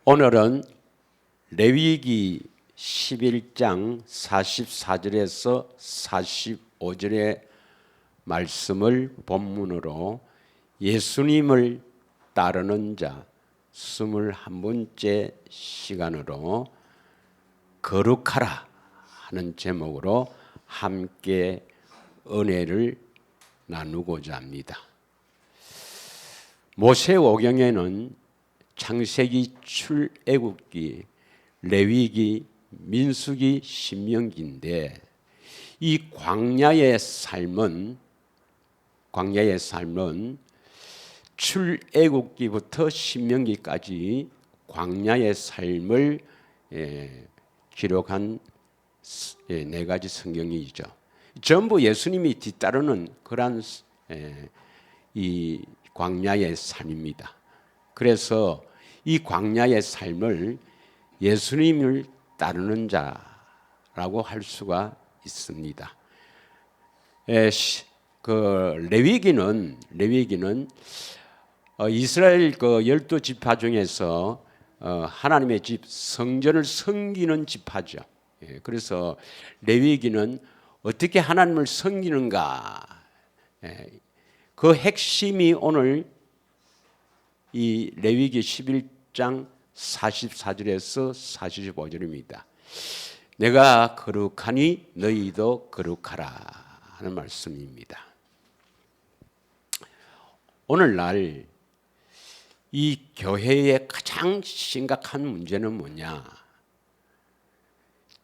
오늘은 레위기 11장 44절에서 45절의 말씀을 본문으로 예수님을 따르는 자 21번째 시간으로 거룩하라 하는 제목으로 함께 은혜를 나누고자 합니다. 모세오경에는 창세기, 출애굽기, 레위기, 민수기, 신명기인데 이 광야의 삶은 출애굽기부터 신명기까지 광야의 삶을 기록한 네 가지 성경이죠. 전부 예수님이 뒤따르는 그러한 이 광야의 삶입니다. 그래서 이 광야의 삶을 예수님을 따르는 자라고 할 수가 있습니다. 레위기는 이스라엘 그 12지파 중에서 하나님의 집 성전을 섬기는 지파죠. 그래서 레위기는 어떻게 하나님을 섬기는가, 그 핵심이 오늘 이 레위기 11장 44절에서 45절입니다. 내가 거룩하니 너희도 거룩하라 하는 말씀입니다. 오늘날 이 교회의 가장 심각한 문제는 뭐냐?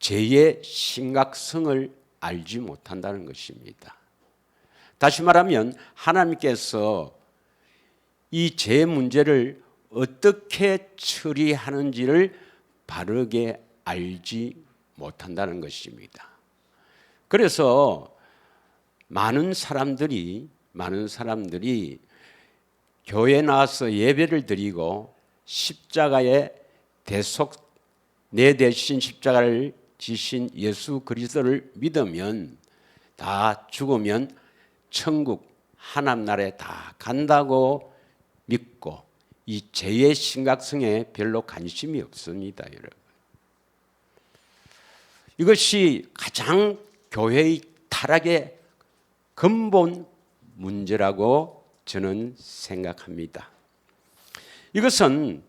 죄의 심각성을 알지 못한다는 것입니다. 다시 말하면 하나님께서 이 죄 문제를 어떻게 처리하는지를 바르게 알지 못한다는 것입니다. 그래서 많은 사람들이 교회에 나와서 예배를 드리고 십자가에 내 대신 십자가를 지신 예수 그리스도를 믿으면 다 죽으면 천국 하나님 나라에 다 간다고 믿고 이 죄의 심각성에 별로 관심이 없습니다, 여러분. 이것이 가장 교회의 타락의 근본 문제라고 저는 생각합니다. 이것은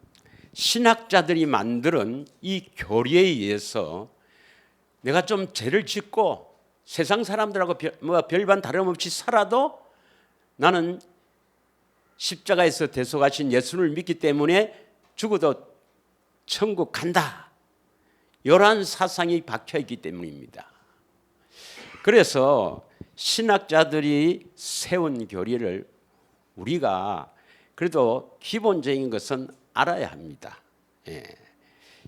신학자들이 만드는 이 교리에 의해서 내가 좀 죄를 짓고 세상 사람들하고 별반 다름없이 살아도 나는 십자가에서 대속하신 예수를 믿기 때문에 죽어도 천국 간다, 이러한 사상이 박혀있기 때문입니다. 그래서 신학자들이 세운 교리를 우리가 그래도 기본적인 것은 알아야 합니다.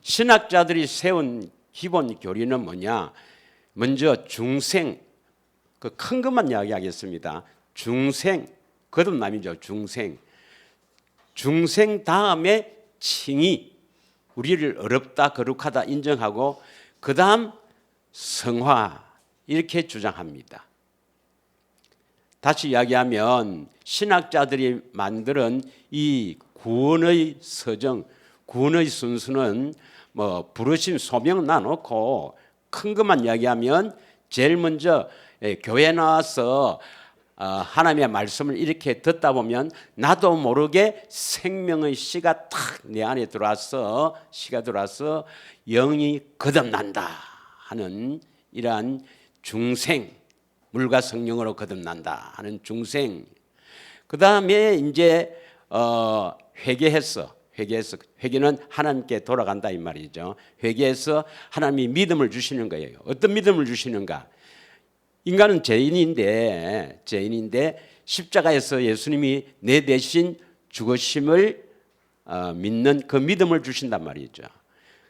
신학자들이 세운 기본 교리는 뭐냐? 먼저 중생, 그 큰 것만 이야기하겠습니다. 중생, 거듭남이죠. 중생 다음에 칭의, 우리를 어렵다 거룩하다 인정하고 그 다음 성화, 이렇게 주장합니다. 다시 이야기하면 신학자들이 만드는 이 구원의 서정, 구원의 순수는 부르심 소명 놔놓고 큰 것만 이야기하면 제일 먼저 교회 나와서 하나님의 말씀을 이렇게 듣다 보면 나도 모르게 생명의 씨가 탁 내 안에 들어와서 영이 거듭난다 하는 이러한 중생, 물과 성령으로 거듭난다 하는 중생. 그 다음에 이제 회개는 하나님께 돌아간다 이 말이죠. 회개해서 하나님이 믿음을 주시는 거예요. 어떤 믿음을 주시는가? 인간은 죄인인데 십자가에서 예수님이 내 대신 죽으심을 믿는 그 믿음을 주신단 말이죠.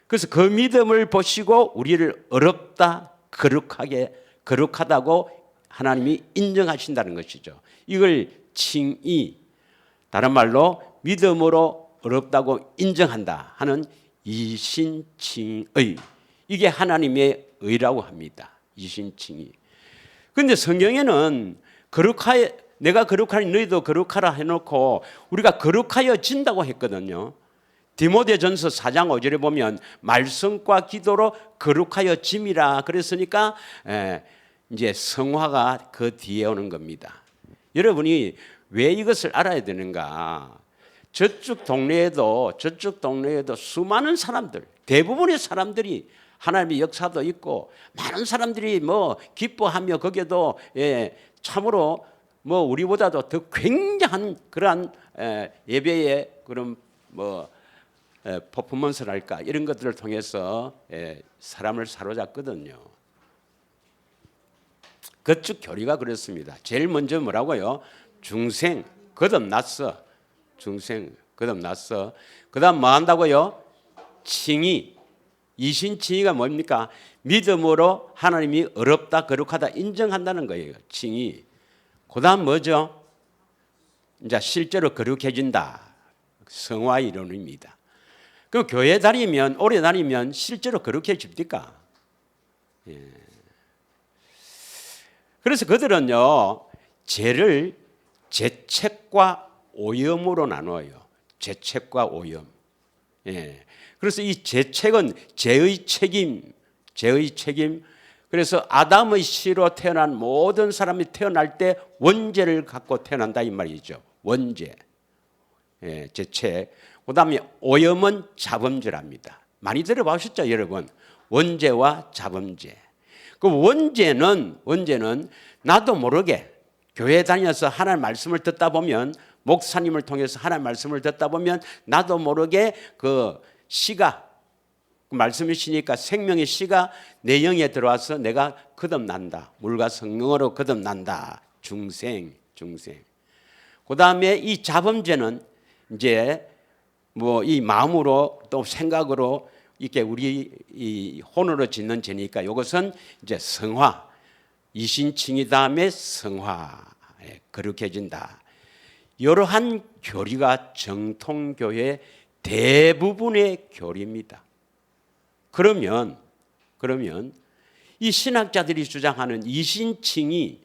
그래서 그 믿음을 보시고 우리를 어렵다, 거룩하다고 하나님이 인정하신다는 것이죠. 이걸 칭의, 다른 말로 믿음으로 어렵다고 인정한다 하는 이신칭의, 이게 하나님의 의라고 합니다. 이신칭의. 그런데 성경에는 내가 거룩하니 너희도 거룩하라 해놓고 우리가 거룩하여진다고 했거든요. 디모데전서 4장 5절에 보면 말씀과 기도로 거룩하여 짐이라 그랬으니까 이제 성화가 그 뒤에 오는 겁니다. 여러분이 왜 이것을 알아야 되는가? 저쪽 동네에도 수많은 사람들, 대부분의 사람들이 하나님의 역사도 있고 많은 사람들이 뭐 기뻐하며 거기에도 참으로 뭐 우리보다도 더 굉장한 그러한 예배의 그런 뭐 퍼포먼스랄까 이런 것들을 통해서 사람을 사로잡거든요. 그쪽 교리가 그렇습니다. 제일 먼저 뭐라고요? 중생 거듭났어. 중생 거듭났어. 그다음 뭐 한다고요? 칭의. 이신칭의가 뭡니까? 믿음으로 하나님이 어렵다 거룩하다 인정한다는 거예요. 칭의. 그다음 뭐죠? 이제 실제로 거룩해진다. 성화의 이론입니다. 그럼 교회 다니면 오래 다니면 실제로 거룩해집니까? 그래서 그들은요 죄를 죄책과 오염으로 나눠요. 죄책과 오염. 그래서 이 죄책은 죄의 책임. 그래서 아담의 씨로 태어난 모든 사람이 태어날 때 원죄를 갖고 태어난다 이 말이죠. 원죄. 죄책. 그다음에 오염은 자범죄랍니다. 많이 들어보셨죠, 여러분? 원죄와 자범죄. 그 원죄는 나도 모르게 교회 다녀서 하나님 말씀을 듣다 보면 목사님을 통해서 하나님 말씀을 듣다 보면 나도 모르게 그 씨가 말씀이시니까 생명의 씨가 내 영에 들어와서 내가 거듭난다. 물과 성령으로 거듭난다. 중생. 그다음에 이 자범죄는 이제 뭐 이 마음으로 또 생각으로 이렇게 우리 이 혼으로 짓는 죄니까 이것은 이제 성화. 이신칭의 다음에 성화에 거룩해진다. 이러한 교리가 정통교회 대부분의 교리입니다. 그러면 이 신학자들이 주장하는 이신칭의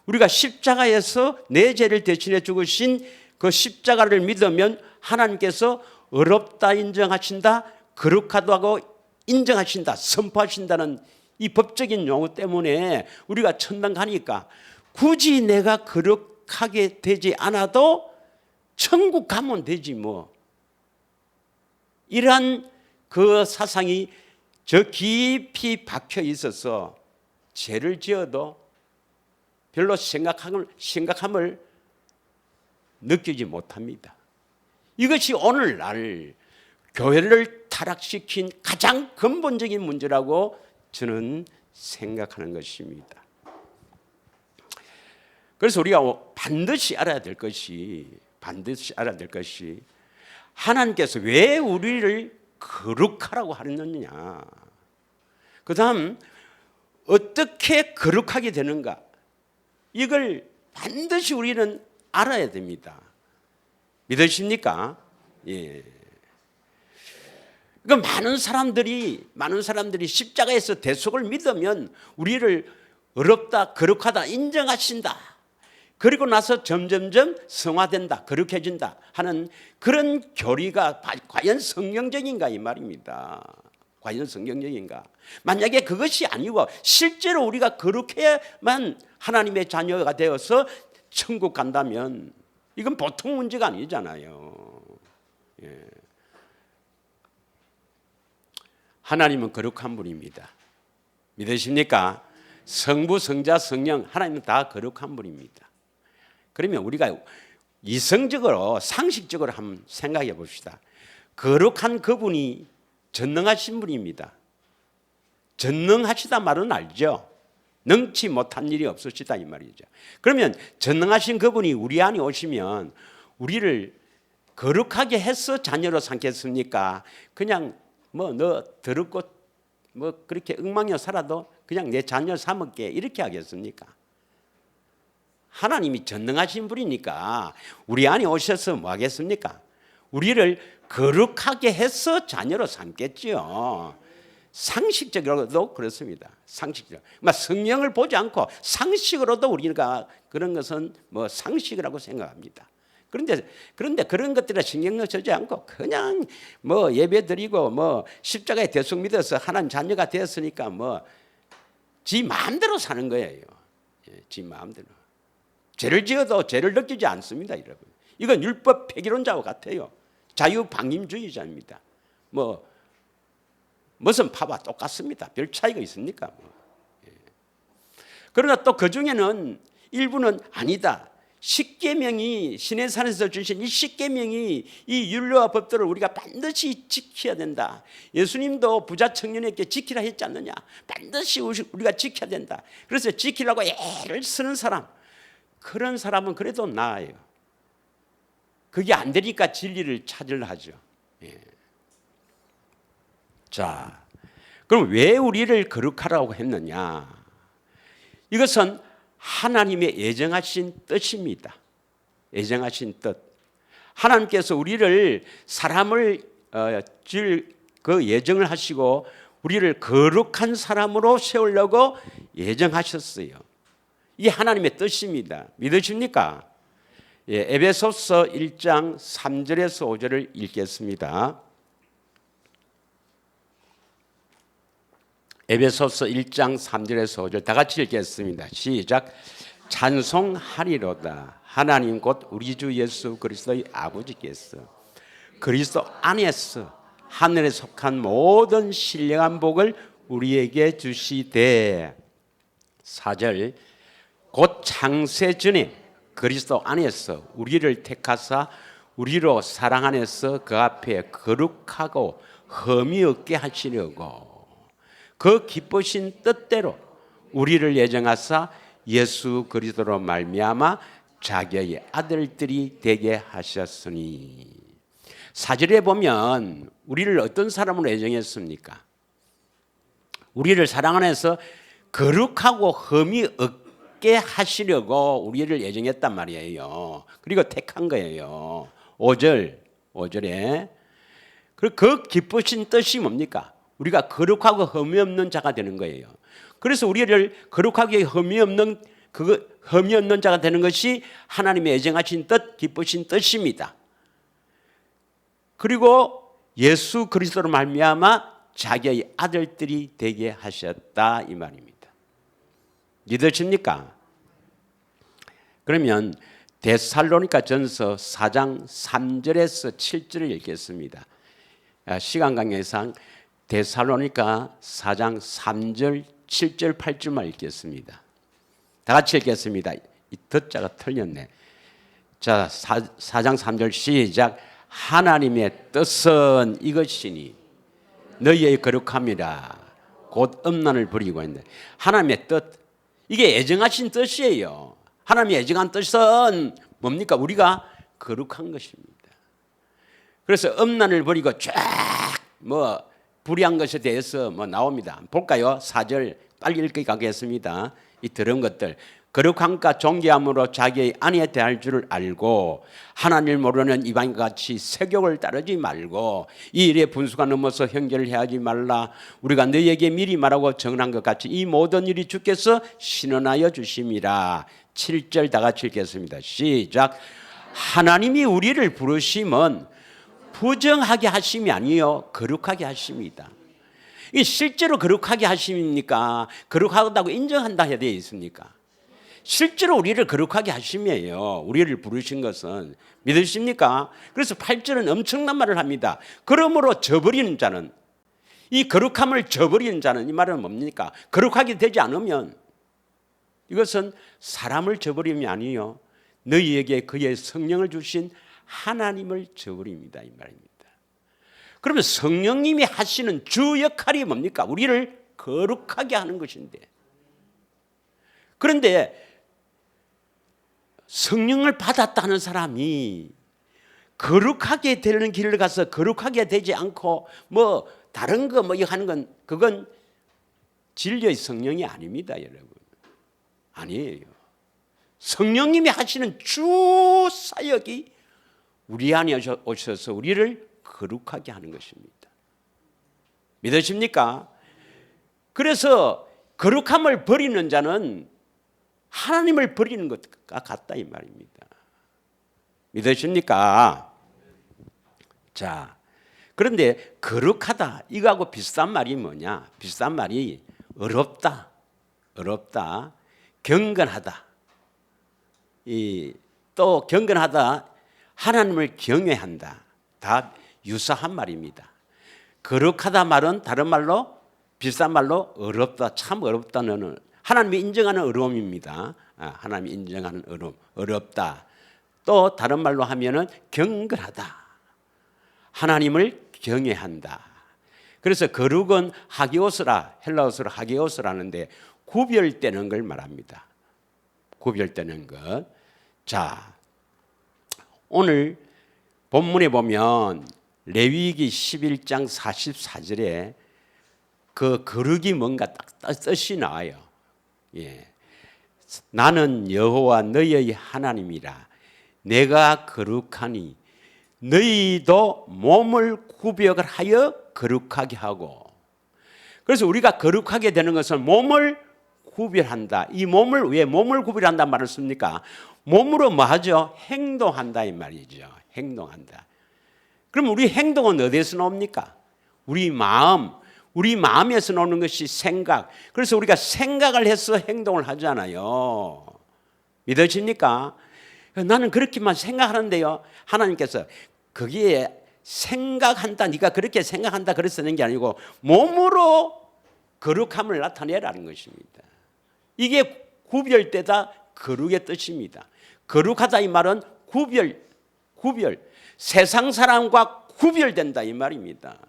우리가 십자가에서 내 죄를 대신해 죽으신 그 십자가를 믿으면 하나님께서 어렵다 인정하신다, 거룩하다고 인정하신다, 선포하신다는 이 법적인 용어 때문에 우리가 천당 가니까 굳이 내가 거룩하게 되지 않아도 천국 가면 되지 뭐. 이러한 그 사상이 저 깊이 박혀 있어서 죄를 지어도 별로 심각함을 느끼지 못합니다. 이것이 오늘날 교회를 타락시킨 가장 근본적인 문제라고 저는 생각하는 것입니다. 그래서 우리가 반드시 알아야 될 것이 하나님께서 왜 우리를 거룩하라고 하느냐, 그 다음 어떻게 거룩하게 되는가, 이걸 반드시 우리는 알아야 됩니다. 믿으십니까? 예. 그러니까 많은 사람들이 십자가에서 대속을 믿으면 우리를 어렵다, 거룩하다 인정하신다. 그리고 나서 점점점 성화된다, 거룩해진다 하는 그런 교리가 과연 성경적인가 이 말입니다. 과연 성경적인가? 만약에 그것이 아니고 실제로 우리가 거룩해야만 하나님의 자녀가 되어서 천국 간다면 이건 보통 문제가 아니잖아요. 예. 하나님은 거룩한 분입니다. 믿으십니까? 성부, 성자, 성령 하나님은 다 거룩한 분입니다. 그러면 우리가 이성적으로 상식적으로 한번 생각해 봅시다. 거룩한 그분이 전능하신 분입니다. 전능하시다 말은 알죠. 능치 못한 일이 없으시다 이 말이죠. 그러면 전능하신 그분이 우리 안에 오시면 우리를 거룩하게 해서 자녀로 삼겠습니까? 그냥 뭐 너 더럽고 뭐 그렇게 엉망이어 살아도 그냥 내 자녀 삼을게 이렇게 하겠습니까? 하나님이 전능하신 분이니까 우리 안에 오셔서 뭐 하겠습니까? 우리를 거룩하게 해서 자녀로 삼겠지요. 상식적으로도 그렇습니다. 상식적으로. 성령을 보지 않고 상식으로도 우리가 그런 것은 뭐 상식이라고 생각합니다. 그런데 그런 것들에 신경을 쓰지 않고 그냥 뭐 예배 드리고 뭐 십자가의 대속 믿어서 하나님 자녀가 되었으니까 뭐 지 마음대로 사는 거예요. 지 마음대로. 죄를 지어도 죄를 느끼지 않습니다, 여러분. 이건 율법 폐기론자와 같아요. 자유방임주의자입니다. 뭐 무슨 파와 똑같습니다. 별 차이가 있습니까? 그러나 또 그 중에는 일부는 아니다. 십계명이 시내산에서 주신 이 십계명이 이 율법과 법도를 우리가 반드시 지켜야 된다. 예수님도 부자 청년에게 지키라 했지 않느냐. 반드시 우리가 지켜야 된다. 그래서 지키려고 애를 쓰는 사람, 그런 사람은 그래도 나아요. 그게 안 되니까 진리를 찾으려 하죠. 자, 그럼 왜 우리를 거룩하라고 했느냐? 이것은 하나님의 예정하신 뜻입니다. 예정하신 뜻. 하나님께서 우리를 사람을 그 예정을 하시고 우리를 거룩한 사람으로 세우려고 예정하셨어요. 이게 하나님의 뜻입니다. 믿으십니까? 에베소서 1장 3절에서 5절을 읽겠습니다. 에베소서 1장 3절에서 5절 다 같이 읽겠습니다. 시작. 찬송하리로다. 하나님 곧 우리 주 예수 그리스도의 아버지께서 그리스도 안에서 하늘에 속한 모든 신령한 복을 우리에게 주시되 4절 곧 창세 전에 그리스도 안에서 우리를 택하사 우리로 사랑 안에서 그 앞에 거룩하고 흠이 없게 하시려고 그 기쁘신 뜻대로 우리를 예정하사 예수 그리스도로 말미암아 자기의 아들들이 되게 하셨으니 4절에 보면 우리를 어떤 사람으로 예정했습니까? 우리를 사랑 안에서 거룩하고 흠이 없게 하시려고 우리를 예정했단 말이에요. 그리고 택한 거예요. 5절에 그 기쁘신 뜻이 뭡니까? 우리가 거룩하고 흠이 없는 자가 되는 거예요. 그래서 우리를 거룩하게 흠이 없는 자가 되는 것이 하나님의 예정하신 뜻, 기쁘신 뜻입니다. 그리고 예수 그리스도로 말미암아 자기의 아들들이 되게 하셨다 이 말입니다. 믿으십니까? 그러면 데살로니가전서 4장 3절에서 7절을 읽겠습니다. 시간 관계상 데살로니가 4장 3절, 7절, 8절만 읽겠습니다. 다 같이 읽겠습니다. 이 듣자가 틀렸네. 자, 4장 3절 시작. 하나님의 뜻은 이것이니 너희의 거룩함이라 곧 음란을 버리고 있네. 하나님의 뜻, 이게 예정하신 뜻이에요. 하나님의 예정한 뜻은 뭡니까? 우리가 거룩한 것입니다. 그래서 음란을 버리고 쫙 불의한 것에 대해서 나옵니다. 볼까요? 4절 빨리 읽어가겠습니다. 이 들은 것들. 거룩함과 존귀함으로 자기의 아내에 대할 줄을 알고 하나님을 모르는 이방인과 같이 세욕을 따르지 말고 이 일에 분수가 넘어서 형제를 해하지 말라. 우리가 너희에게 미리 말하고 정한 것 같이 이 모든 일이 주께서 신원하여 주심이라. 7절 다 같이 읽겠습니다. 시작. 하나님이 우리를 부르심은 부정하게 하심이 아니요 거룩하게 하심이다. 이 실제로 거룩하게 하심입니까? 거룩하다고 인정한다 해야 되어 있습니까? 실제로 우리를 거룩하게 하심이에요. 우리를 부르신 것은. 믿으십니까? 그래서 8절은 엄청난 말을 합니다. 그러므로 저버리는 자는, 이 거룩함을 저버리는 자는, 이 말은 뭡니까? 거룩하게 되지 않으면 이것은 사람을 저버림이 아니요 너희에게 그의 성령을 주신 하나님을 저버립니다 이 말입니다. 그러면 성령님이 하시는 주 역할이 뭡니까? 우리를 거룩하게 하는 것인데, 그런데 성령을 받았다는 사람이 거룩하게 되는 길을 가서 거룩하게 되지 않고 다른 거 하는 건 그건 진리의 성령이 아닙니다 여러분. 아니에요. 성령님이 하시는 주 사역이 우리 안에 오셔서 우리를 거룩하게 하는 것입니다. 믿으십니까? 그래서 거룩함을 버리는 자는 하나님을 버리는 것과 같다 이 말입니다. 믿으십니까? 자, 그런데 거룩하다 이거하고 비슷한 말이 뭐냐? 비슷한 말이 어렵다, 어렵다, 경건하다. 또 경건하다, 하나님을 경외한다. 다 유사한 말입니다. 거룩하다 말은 다른 말로 비슷한 말로 어렵다, 참 어렵다는 하나님이 인정하는 어려움입니다. 하나님이 인정하는 어려움, 어렵다. 또 다른 말로 하면은 경건하다. 하나님을 경외한다. 그래서 거룩은 하기오스라, 헬라어로 하기오스라는데 구별되는 걸 말합니다. 구별되는 것. 자, 오늘 본문에 보면 레위기 11장 44절에 그 거룩이 뭔가 딱 뜻이 나와요. 예. 나는 여호와 너희의 하나님이라. 내가 거룩하니 너희도 몸을 구별을 하여 거룩하게 하고. 그래서 우리가 거룩하게 되는 것은 몸을 구별한다. 이 몸을 왜 몸을 구별한다 말을 씁니까? 몸으로 뭐 하죠? 행동한다 이 말이죠. 행동한다. 그럼 우리 행동은 어디에서 나옵니까? 우리 마음에서 나오는 것이 생각. 그래서 우리가 생각을 해서 행동을 하잖아요. 믿으십니까? 나는 그렇게만 생각하는데요. 하나님께서 거기에 생각한다, 네가 그렇게 생각한다 그랬었는 게 아니고 몸으로 거룩함을 나타내라는 것입니다. 이게 구별되다 거룩의 뜻입니다. 거룩하다 이 말은 구별, 세상 사람과 구별된다 이 말입니다.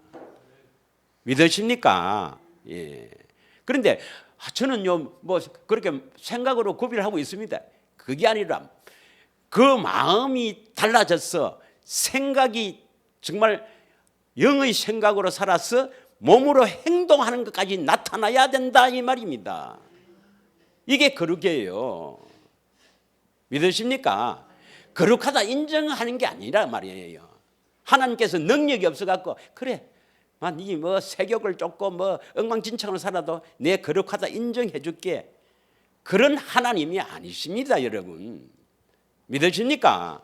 믿으십니까? 예. 그런데 저는요 뭐 그렇게 생각으로 구별하고 있습니다. 그게 아니라 그 마음이 달라져서 생각이 정말 영의 생각으로 살아서 몸으로 행동하는 것까지 나타나야 된다 이 말입니다. 이게 거룩이에요. 믿으십니까? 거룩하다 인정하는 게 아니라 말이에요. 하나님께서 능력이 없어갖고 그래 네 뭐 세욕을 쫓고 뭐 엉망진창으로 살아도 내 거룩하다 인정해 줄게. 그런 하나님이 아니십니다 여러분. 믿으십니까?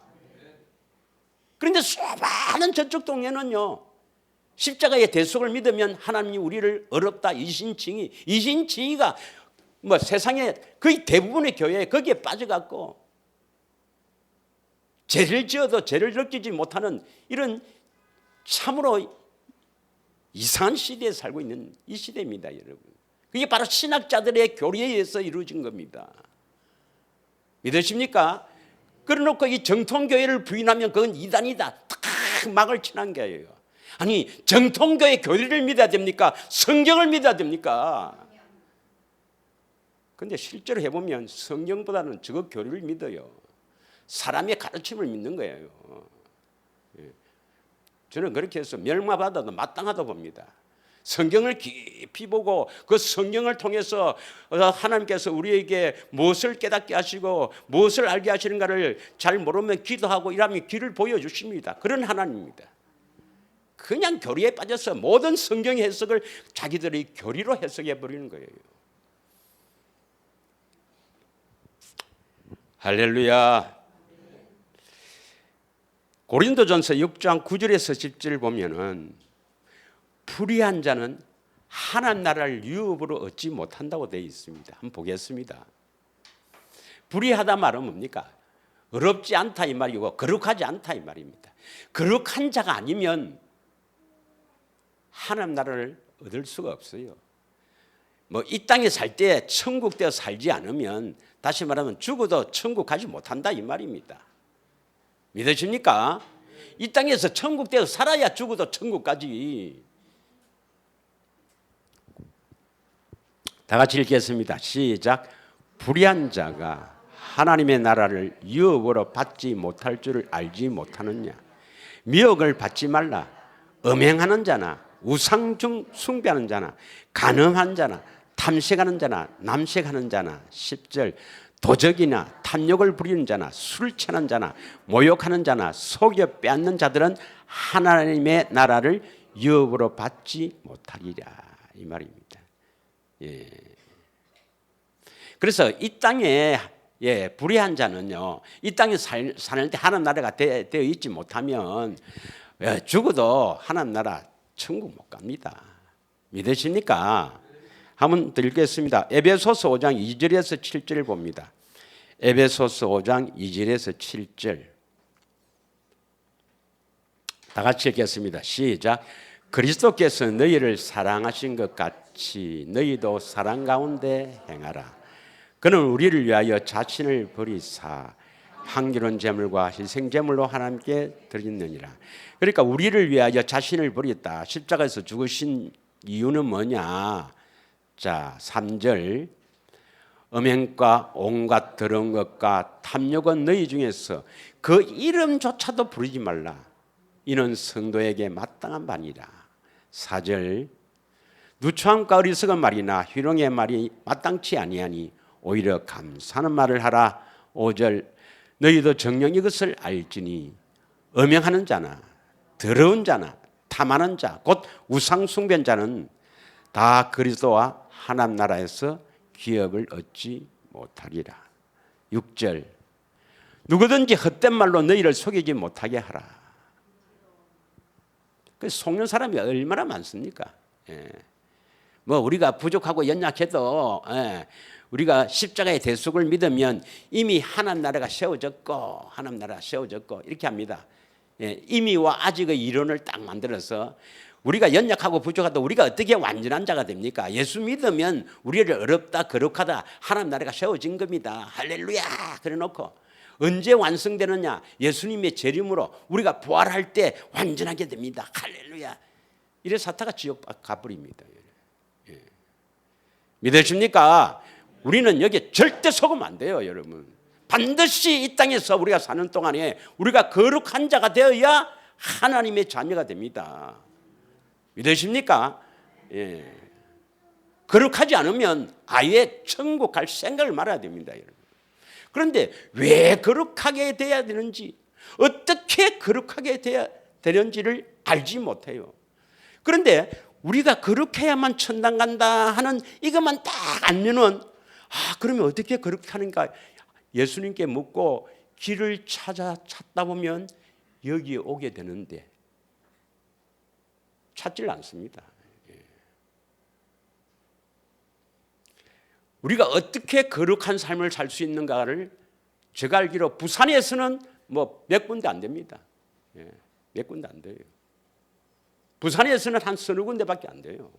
그런데 수많은 저쪽 동네는요 십자가의 대속을 믿으면 하나님이 우리를 어렵다 이신칭의가 뭐 세상에 거의 대부분의 교회에 거기에 빠져갖고 죄를 지어도 죄를 느끼지 못하는 이런 참으로 이상한 시대에 살고 있는 이 시대입니다 여러분. 그게 바로 신학자들의 교리에 의해서 이루어진 겁니다. 믿으십니까? 그래놓고 이 정통교회를 부인하면 그건 이단이다 탁 막을 치는 거예요. 아니 정통교회 교리를 믿어야 됩니까? 성경을 믿어야 됩니까? 그런데 실제로 해보면 성경보다는 저거 교리를 믿어요. 사람의 가르침을 믿는 거예요. 저는 그렇게 해서 멸망받아도 마땅하다 봅니다. 성경을 깊이 보고 그 성경을 통해서 하나님께서 우리에게 무엇을 깨닫게 하시고 무엇을 알게 하시는가를 잘 모르면 기도하고 이러면 길을 보여주십니다. 그런 하나님입니다. 그냥 교리에 빠져서 모든 성경 해석을 자기들의 교리로 해석해 버리는 거예요. 할렐루야. 고린도전서 6장 9절에서 10절 보면은 불의한 자는 하나님 나라를 유업으로 얻지 못한다고 되어 있습니다. 한번 보겠습니다. 불의하다 말은 뭡니까? 어렵지 않다 이 말이고 거룩하지 않다 이 말입니다. 거룩한 자가 아니면 하나님 나라를 얻을 수가 없어요. 뭐 이 땅에 살 때 천국 되어 살지 않으면 다시 말하면 죽어도 천국 가지 못한다 이 말입니다. 믿으십니까? 이 땅에서 천국 되어 살아야 죽어도 천국 가지. 다 같이 읽겠습니다. 시작. 불의한 자가 하나님의 나라를 유업으로 받지 못할 줄을 알지 못하느냐. 미혹을 받지 말라. 음행하는 자나 우상 숭배하는 자나 간음한 자나 탐색하는 자나 남색하는 자나 10절 도적이나 탐욕을 부리는 자나 술 취하는 자나 모욕하는 자나 속여 빼앗는 자들은 하나님의 나라를 유업으로 받지 못하리라 이 말입니다. 예. 그래서 이 땅에 불의한 자는요, 이 땅에 사는데 하나님 나라가 되어 있지 못하면 죽어도 하나님 나라 천국 못 갑니다. 믿으십니까? 한번 읽겠습니다. 에베소서 5장 2절에서 7절 봅니다. 에베소서 5장 2절에서 7절. 다 같이 읽겠습니다. 시작. 그리스도께서 너희를 사랑하신 것 같이 너희도 사랑 가운데 행하라. 그는 우리를 위하여 자신을 버리사 향기로운 제물과 희생제물로 하나님께 드리느니라. 그러니까 우리를 위하여 자신을 버렸다. 십자가에서 죽으신 이유는 뭐냐? 자, 3절. 음행과 온갖 더러운 것과 탐욕은 너희 중에서 그 이름조차도 부르지 말라. 이는 성도에게 마땅한 바니라. 4절. 누추함과 어리석은 말이나 희롱의 말이 마땅치 아니하니 오히려 감사하는 말을 하라. 5절. 너희도 정녕 이것을 알지니 음행하는 자나 더러운 자나 탐하는 자 곧 우상 숭배한 자는 다 그리스도와 하나님 나라에서 기업을 얻지 못하리라. 6절. 누구든지 헛된 말로 너희를 속이지 못하게 하라. 속는 사람이 얼마나 많습니까? 뭐 우리가 부족하고 연약해도 우리가 십자가의 대속을 믿으면 이미 하나님 나라가 세워졌고 하나님 나라가 세워졌고 이렇게 합니다. 이미와 아직의 이론을 딱 만들어서 우리가 연약하고 부족하다 우리가 어떻게 완전한 자가 됩니까? 예수 믿으면 우리를 어렵다 거룩하다 하나님 나라가 세워진 겁니다. 할렐루야. 그래놓고 언제 완성되느냐? 예수님의 재림으로 우리가 부활할 때 완전하게 됩니다. 할렐루야. 이래 사타가 지옥 가버립니다. 믿으십니까? 우리는 여기에 절대 속으면 안 돼요, 여러분. 반드시 이 땅에서 우리가 사는 동안에 우리가 거룩한 자가 되어야 하나님의 자녀가 됩니다. 믿으십니까? 거룩하지 않으면 아예 천국 갈 생각을 말아야 됩니다, 여러분. 그런데 왜 거룩하게 돼야 되는지, 어떻게 거룩하게 돼야 되는지를 알지 못해요. 그런데 우리가 거룩해야만 천당 간다 하는 이것만 딱 알면은 그러면 어떻게 거룩하는가? 예수님께 묻고 길을 찾다 보면 여기에 오게 되는데 찾질 않습니다. 우리가 어떻게 거룩한 삶을 살 수 있는가를 제가 알기로 부산에서는 뭐 몇 군데 안 됩니다. 몇 군데 안 돼요. 부산에서는 한 서너 군데밖에 안 돼요.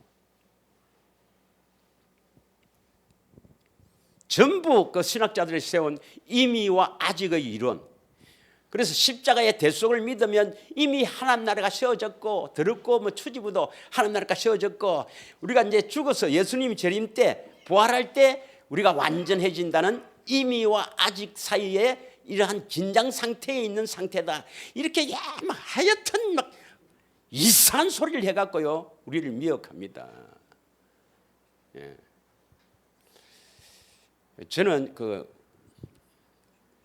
전부 그 신학자들이 세운 임의와 아직의 이론. 그래서 십자가의 대속을 믿으면 이미 하나님 나라가 세워졌고 더럽고 뭐 추지부도 하나님 나라가 세워졌고 우리가 이제 죽어서 예수님 재림 때 부활할 때 우리가 완전해진다는 임의와 아직 사이에 이러한 긴장 상태에 있는 상태다. 이렇게 막 하여튼 막 이상한 소리를 해갖고요 우리를 미혹합니다. 저는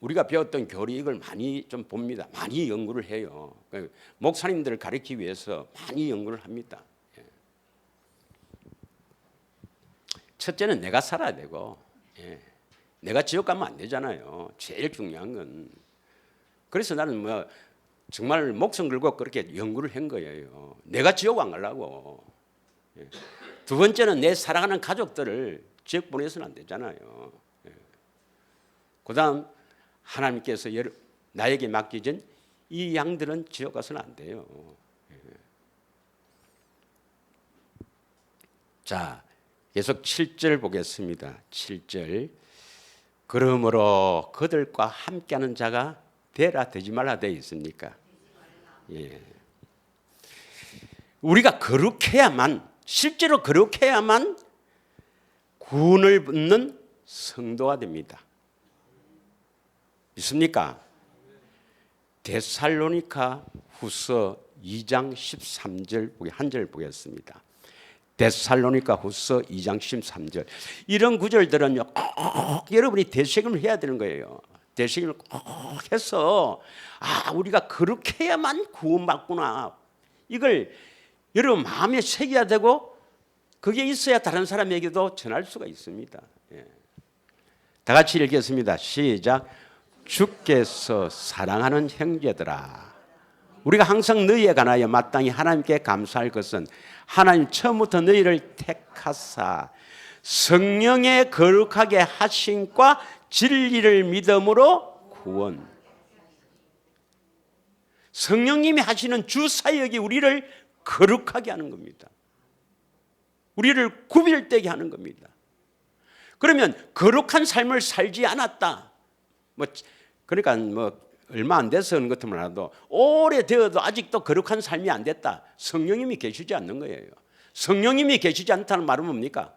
우리가 배웠던 교리 이걸 많이 좀 봅니다. 많이 연구를 해요. 목사님들을 가르치기 위해서 많이 연구를 합니다. 첫째는 내가 살아야 되고, 내가 지옥 가면 안 되잖아요. 제일 중요한 건. 그래서 나는 뭐 정말 목숨 걸고 그렇게 연구를 한 거예요. 내가 지옥 안 가려고. 두 번째는 내 사랑하는 가족들을 지옥 보내서는 안 되잖아요. 그다음 하나님께서 나에게 맡기신 이 양들은 지옥 가서는 안 돼요. 자, 계속 7절 보겠습니다. 7절. 그러므로 그들과 함께하는 자가 되라 되지 말라 되어 있습니까? 우리가 거룩해야만 실제로 거룩해야만 구원을 받는 성도가 됩니다. 믿습니까? 데살로니가 후서 2장 13절 한 절 보겠습니다. 데살로니가 후서 2장 13절. 이런 구절들은요, 꼭 여러분이 되새김을 해야 되는 거예요. 되새김을 꼭 해서 우리가 거룩해야만 구원받구나. 이걸 여러분 마음에 새겨야 되고 그게 있어야 다른 사람에게도 전할 수가 있습니다. 다 같이 읽겠습니다. 시작. 주께서 사랑하는 형제들아, 우리가 항상 너희에 관하여 마땅히 하나님께 감사할 것은 하나님 처음부터 너희를 택하사 성령의 거룩하게 하심과 진리를 믿음으로 구원. 성령님이 하시는 주 사역이 우리를 거룩하게 하는 겁니다. 우리를 구별되게 하는 겁니다. 그러면 거룩한 삶을 살지 않았다. 그러니까 얼마 안 돼서 그런 것도 몰라도 오래되어도 아직도 거룩한 삶이 안 됐다. 성령님이 계시지 않는 거예요. 성령님이 계시지 않다는 말은 뭡니까?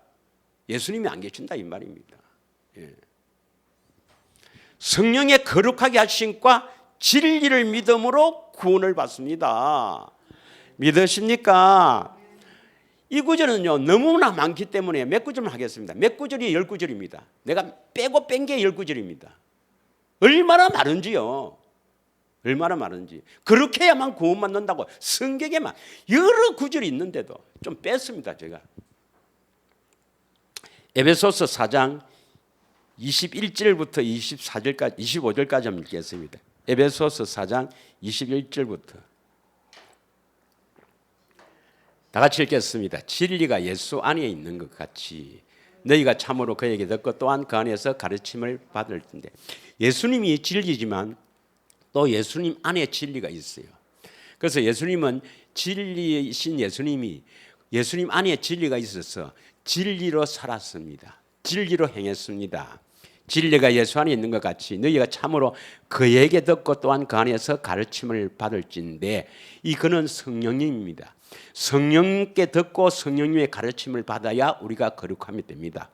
예수님이 안 계신다 이 말입니다. 예. 성령의 거룩하게 하심과 진리를 믿음으로 구원을 받습니다. 믿으십니까? 이 구절은요 너무나 많기 때문에 몇 구절만 하겠습니다. 몇 구절이 10구절입니다. 내가 빼고 뺀 게 10구절입니다. 얼마나 많은지요. 얼마나 많은지. 그렇게 해야만 구원받는다고 성경에만 여러 구절이 있는데도 좀 뺐습니다. 제가 에베소서 4장 21절부터 24절까지 25절까지 한번 읽겠습니다. 에베소서 4장 21절부터 다 같이 읽겠습니다. 진리가 예수 안에 있는 것 같이 너희가 참으로 그에게 듣고 또한 그 안에서 가르침을 받을 텐데, 예수님이 진리지만 또 예수님 안에 진리가 있어요. 그래서 예수님은 진리이신 예수님이 예수님 안에 진리가 있어서 진리로 살았습니다. 진리로 행했습니다. 진리가 예수 안에 있는 것 같이 너희가 참으로 그에게 듣고 또한 그 안에서 가르침을 받을진대. 이 그는 성령님입니다. 성령님께 듣고 성령님의 가르침을 받아야 우리가 거룩함이 됩니다.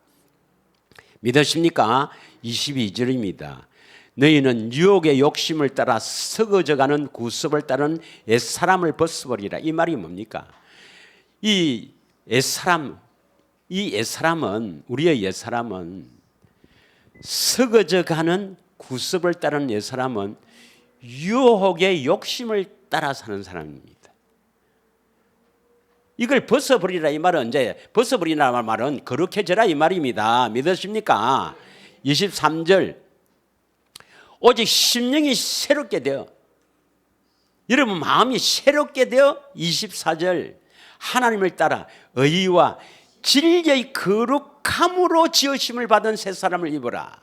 믿으십니까? 22절입니다. 너희는 유혹의 욕심을 따라 썩어져가는 구습을 따른 옛사람을 벗어버리라. 이 말이 뭡니까? 이 옛사람은 우리의 옛사람은 썩어져가는 구습을 따른 옛사람은 유혹의 욕심을 따라 사는 사람입니다. 이걸 벗어버리라 이 말은 이제 벗어버리라 말은 거룩해져라 이 말입니다. 믿으십니까? 23절 오직 심령이 새롭게 되어 여러분 마음이 새롭게 되어 24절 하나님을 따라 의와 진리의 거룩함으로 지으심을 받은 새 사람을 입어라.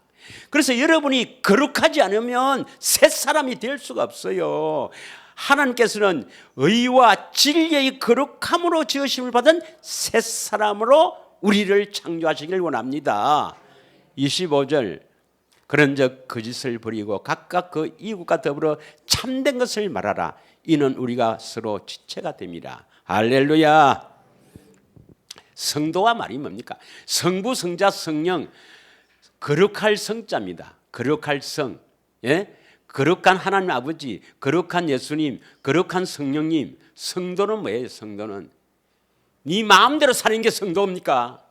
그래서 여러분이 거룩하지 않으면 새 사람이 될 수가 없어요. 하나님께서는 의와 진리의 거룩함으로 지으심을 받은 새 사람으로 우리를 창조하시길 원합니다. 25절 그런즉 거짓을 버리고 각각 그 이웃과 더불어 참된 것을 말하라. 이는 우리가 서로 지체가 됩니다. 할렐루야. 성도와 말이 뭡니까? 성부, 성자, 성령, 거룩할 성자입니다. 거룩할 성, 예? 거룩한 하나님 아버지, 거룩한 예수님, 거룩한 성령님. 성도는 뭐예요? 성도는 네 마음대로 사는 게 성도입니까?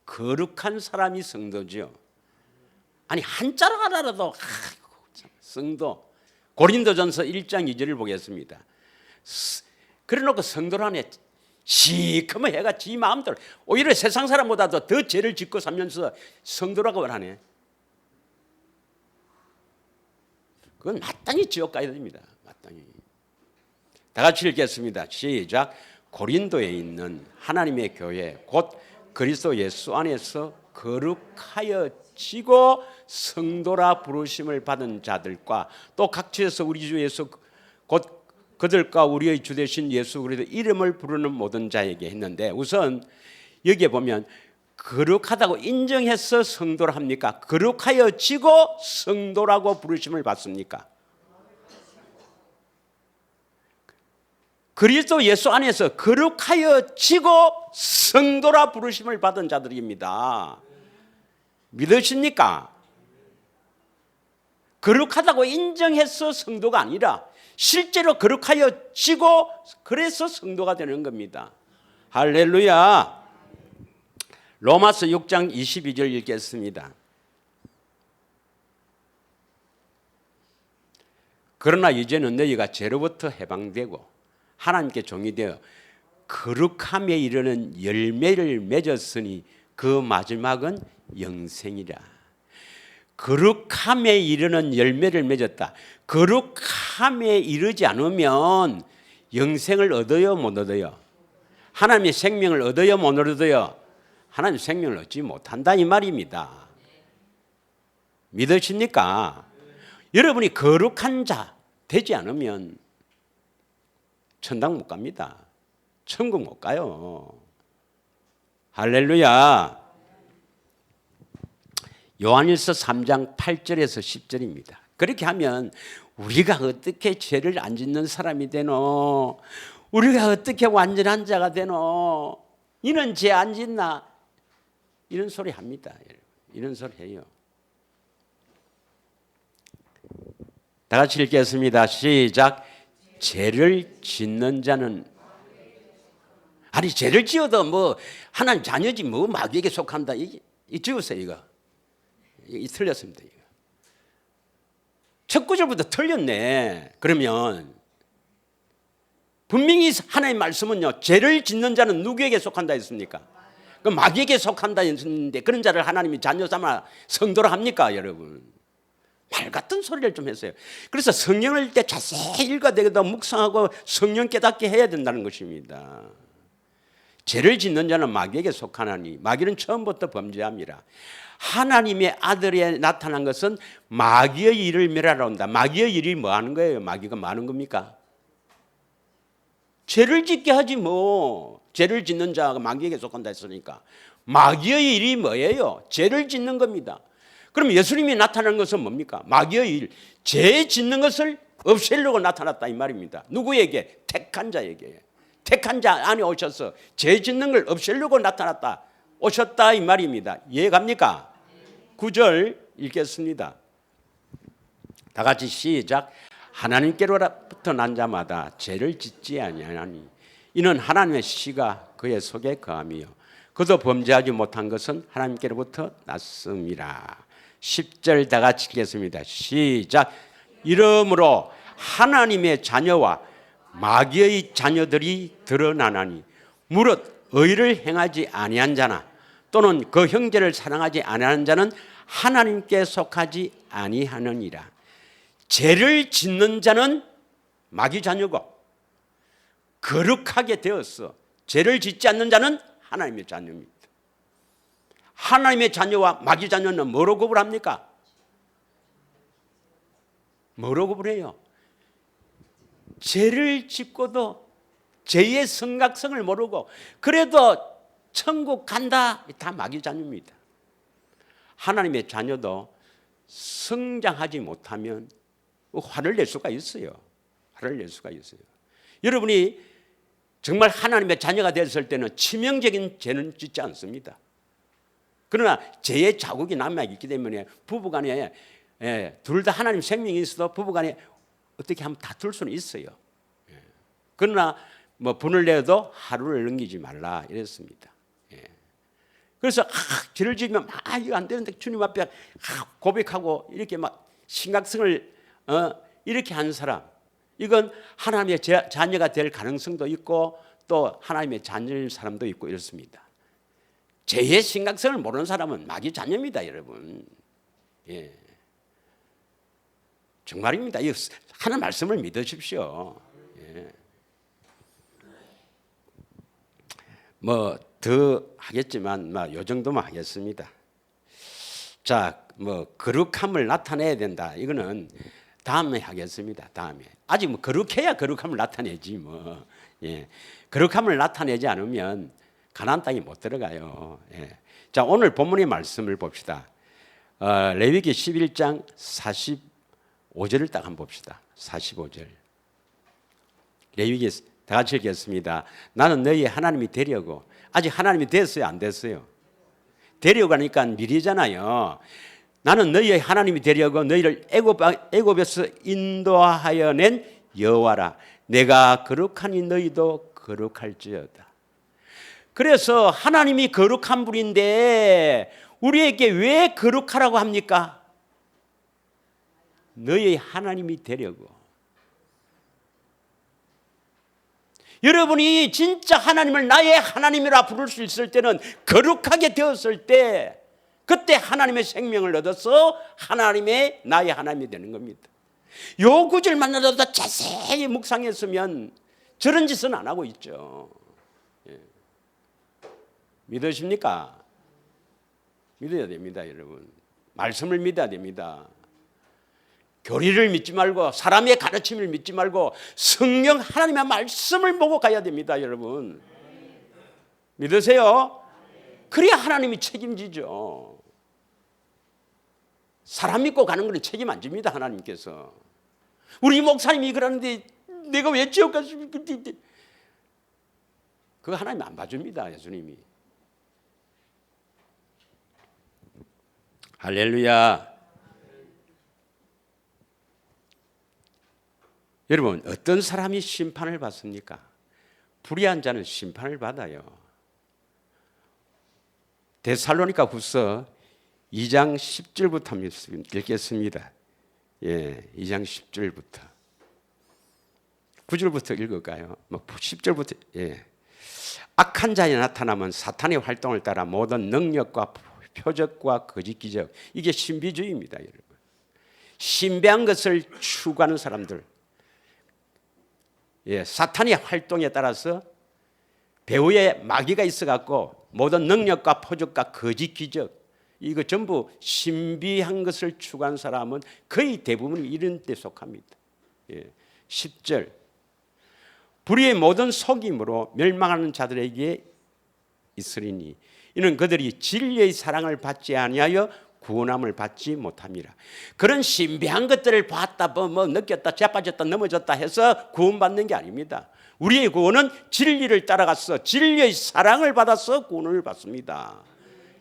거룩한 사람이 성도죠. 아니 한자로 하나라도 성도. 고린도전서 1장 2절을 보겠습니다. 그래놓고 성도라네 시커먼 해가 지 마음대로 오히려 세상 사람보다도 더 죄를 짓고 살면서 성도라고 하네. 그건 마땅히 지옥 가야 됩니다. 마땅히. 다 같이 읽겠습니다. 시작. 고린도에 있는 하나님의 교회 곧 그리스도 예수 안에서 거룩하여지고 성도라 부르심을 받은 자들과 또 각처에서 우리 주 예수 곧 그들과 우리의 주 되신 예수 그리스도 이름을 부르는 모든 자에게 했는데, 우선 여기에 보면 거룩하다고 인정해서 성도를 합니까? 거룩하여지고 성도라고 부르심을 받습니까? 그리스도 예수 안에서 거룩하여지고 성도라 부르심을 받은 자들입니다. 믿으십니까? 거룩하다고 인정해서 성도가 아니라 실제로 거룩하여지고 그래서 성도가 되는 겁니다. 할렐루야. 로마서 6장 22절 읽겠습니다. 그러나 이제는 너희가 죄로부터 해방되고 하나님께 종이 되어 거룩함에 이르는 열매를 맺었으니 그 마지막은 영생이라. 거룩함에 이르는 열매를 맺었다. 거룩함에 이르지 않으면 영생을 얻어요, 못 얻어요? 하나님의 생명을 얻어요, 못 얻어요? 하나님의 생명을 얻지 못한다 이 말입니다. 믿으십니까? 여러분이 거룩한 자 되지 않으면 천당 못 갑니다. 천국 못 가요. 할렐루야. 요한일서 3장 8절에서 10절입니다. 그렇게 하면 우리가 어떻게 죄를 안 짓는 사람이 되노? 우리가 어떻게 완전한 자가 되노? 이는 죄 안 짓나? 이런 소리 합니다. 이런 소리 해요. 다 같이 읽겠습니다. 시작. 죄를 짓는 자는, 아니 죄를 지어도 뭐 하나님 자녀지 뭐 마귀에게 속한다. 이 지우세요 이거. 이 틀렸습니다. 이거. 첫 구절부터 틀렸네. 그러면 분명히 하나님의 말씀은요, 죄를 짓는 자는 누구에게 속한다 했습니까? 그 마귀에게 속한다 했는데 그런 자를 하나님이 자녀 삼아 성도로 합니까, 여러분? 말 같은 소리를 좀 했어요. 그래서 성경을 때 자세히 읽어대도 묵상하고 성령 깨닫게 해야 된다는 것입니다. 죄를 짓는 자는 마귀에게 속하나니 마귀는 처음부터 범죄함이라. 하나님의 아들에 나타난 것은 마귀의 일을 멸하러 온다. 마귀의 일이 뭐 하는 거예요? 마귀가 뭐 하는 겁니까? 죄를 짓게 하지 뭐. 죄를 짓는 자가 마귀에게 속한다 했으니까 마귀의 일이 뭐예요? 죄를 짓는 겁니다. 그럼 예수님이 나타난 것은 뭡니까? 마귀의 일, 죄 짓는 것을 없애려고 나타났다 이 말입니다. 누구에게? 택한 자에게. 택한 자 안에 오셔서 죄 짓는 걸 없애려고 나타났다. 오셨다 이 말입니다. 이해갑니까? 9절 읽겠습니다. 다 같이 시작. 하나님께로부터 난 자마다 죄를 짓지 아니하니 이는 하나님의 씨가 그의 속에 거함이요 그도 범죄하지 못한 것은 하나님께로부터 났음이라. 10절 다 같이 읽겠습니다. 시작. 이러므로 하나님의 자녀와 마귀의 자녀들이 드러나나니 무릇 의를 행하지 아니한 자나 또는 그 형제를 사랑하지 아니하는 자는 하나님께 속하지 아니하느니라. 죄를 짓는 자는 마귀 자녀고 거룩하게 되었어. 죄를 짓지 않는 자는 하나님의 자녀입니다. 하나님의 자녀와 마귀 자녀는 뭐로 구분합니까? 뭐로 구분해요? 죄를 짓고도 죄의 성각성을 모르고 그래도 천국 간다. 다 마귀 자녀입니다. 하나님의 자녀도 성장하지 못하면 화를 낼 수가 있어요. 화를 낼 수가 있어요. 여러분이 정말 하나님의 자녀가 됐을 때는 치명적인 죄는 짓지 않습니다. 그러나 죄의 자국이 남아있기 때문에 부부간에 둘 다 하나님 생명이 있어도 부부간에 어떻게 하면 다툴 수는 있어요. 그러나 뭐 분을 내도 하루를 넘기지 말라 이랬습니다. 그래서 죄를 지으면 이거 안 되는데 주님 앞에 고백하고 이렇게 막 심각성을 이렇게 한 사람, 이건 하나님의 자녀가 될 가능성도 있고 또 하나님의 자녀일 사람도 있고 이렇습니다. 죄의 심각성을 모르는 사람은 마귀 자녀입니다, 여러분. 예. 정말입니다. 하나님 말씀을 믿으십시오. 예. 뭐 더 하겠지만 요 정도만 하겠습니다. 자, 뭐 거룩함을 나타내야 된다. 이거는 다음에 하겠습니다. 다음에. 아직 뭐 거룩해야 거룩함을 나타내지 뭐. 예. 거룩함을 나타내지 않으면 가나안 땅에 못 들어가요. 예. 자, 오늘 본문의 말씀을 봅시다. 레위기 11장 45절을 딱 한번 봅시다. 45절. 레위기 다 같이 읽겠습니다. 나는 너희 하나님이 되려고. 아직 하나님이 됐어요? 안 됐어요? 되려고 하니까 미리잖아요. 나는 너희의 하나님이 되려고 너희를 애굽에서 인도하여 낸 여호와라. 내가 거룩하니 너희도 거룩할지어다. 그래서 하나님이 거룩한 분인데 우리에게 왜 거룩하라고 합니까? 너희의 하나님이 되려고. 여러분이 진짜 하나님을 나의 하나님이라 부를 수 있을 때는 거룩하게 되었을 때 그때 하나님의 생명을 얻어서 하나님의 나의 하나님이 되는 겁니다. 요 구절만으로도 자세히 묵상했으면 저런 짓은 안 하고 있죠. 믿으십니까? 믿어야 됩니다, 여러분. 말씀을 믿어야 됩니다. 교리를 믿지 말고 사람의 가르침을 믿지 말고 성령 하나님의 말씀을 보고 가야 됩니다, 여러분. 믿으세요? 그래야 하나님이 책임지죠. 사람 믿고 가는 건 책임 안 집니다, 하나님께서. 우리 목사님이 그러는데 내가 왜 지옥 갔습니까? 그거 하나님 안 봐줍니다, 예수님이. 할렐루야. 여러분, 어떤 사람이 심판을 받습니까? 불의한 자는 심판을 받아요. 데살로니가 후서 2장 10절부터 읽겠습니다. 2장 10절부터 9절부터 읽을까요? 10절부터. 악한 자에 나타나면 사탄의 활동을 따라 모든 능력과 표적과 거짓 기적, 이게 신비주의입니다, 여러분. 신비한 것을 추구하는 사람들, 사탄의 활동에 따라서 배후에 마귀가 있어갖고 모든 능력과 표적과 거짓 기적, 이거 전부 신비한 것을 추구하는 사람은 거의 대부분 이런 데 속합니다. 10절, 불의의 모든 속임으로 멸망하는 자들에게 있으리니 이는 그들이 진리의 사랑을 받지 아니하여 구원함을 받지 못함이라. 그런 신비한 것들을 봤다, 느꼈다, 자빠졌다, 넘어졌다 해서 구원받는 게 아닙니다. 우리의 구원은 진리를 따라가서 진리의 사랑을 받아서 구원을 받습니다.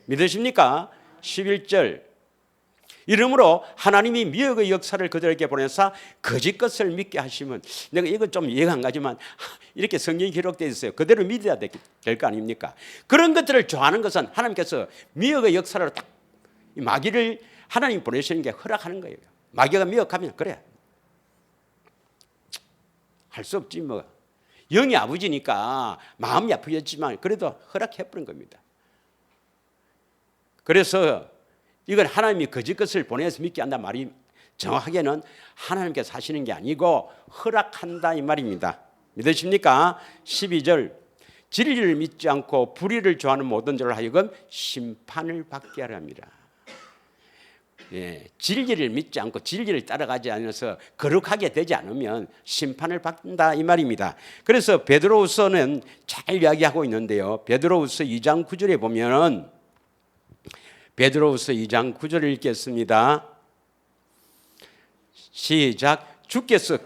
믿으십니까? 11절, 이러므로 하나님이 미혹의 역사를 그들에게 보내사 거짓 것을 믿게 하시면, 내가 이거 좀 이해가 안 가지만 이렇게 성경이 기록되어 있어요. 그대로 믿어야 될 거 아닙니까? 그런 것들을 좋아하는 것은 하나님께서 미혹의 역사로 딱 마귀를 하나님 보내시는 게 허락하는 거예요. 마귀가 미혹하면 그래, 할 수 없지 뭐. 영이 아버지니까 마음이 아프겠지만 그래도 허락해버린 겁니다. 그래서 이건 하나님이 거짓 것을 보내서 믿게 한다 말이 정확하게는 하나님께서 하시는 게 아니고 허락한다 이 말입니다. 믿으십니까? 12절, 진리를 믿지 않고 불의를 좋아하는 모든 자를 하여금 심판을 받게 하려 합니다. 진리를 믿지 않고 진리를 따라가지 않아서 거룩하게 되지 않으면 심판을 받는다 이 말입니다. 그래서 베드로후서는 잘 이야기하고 있는데요. 베드로후서 2장 9절에 보면은, 베드로후서 2장 9절을 읽겠습니다. 시작. 주께서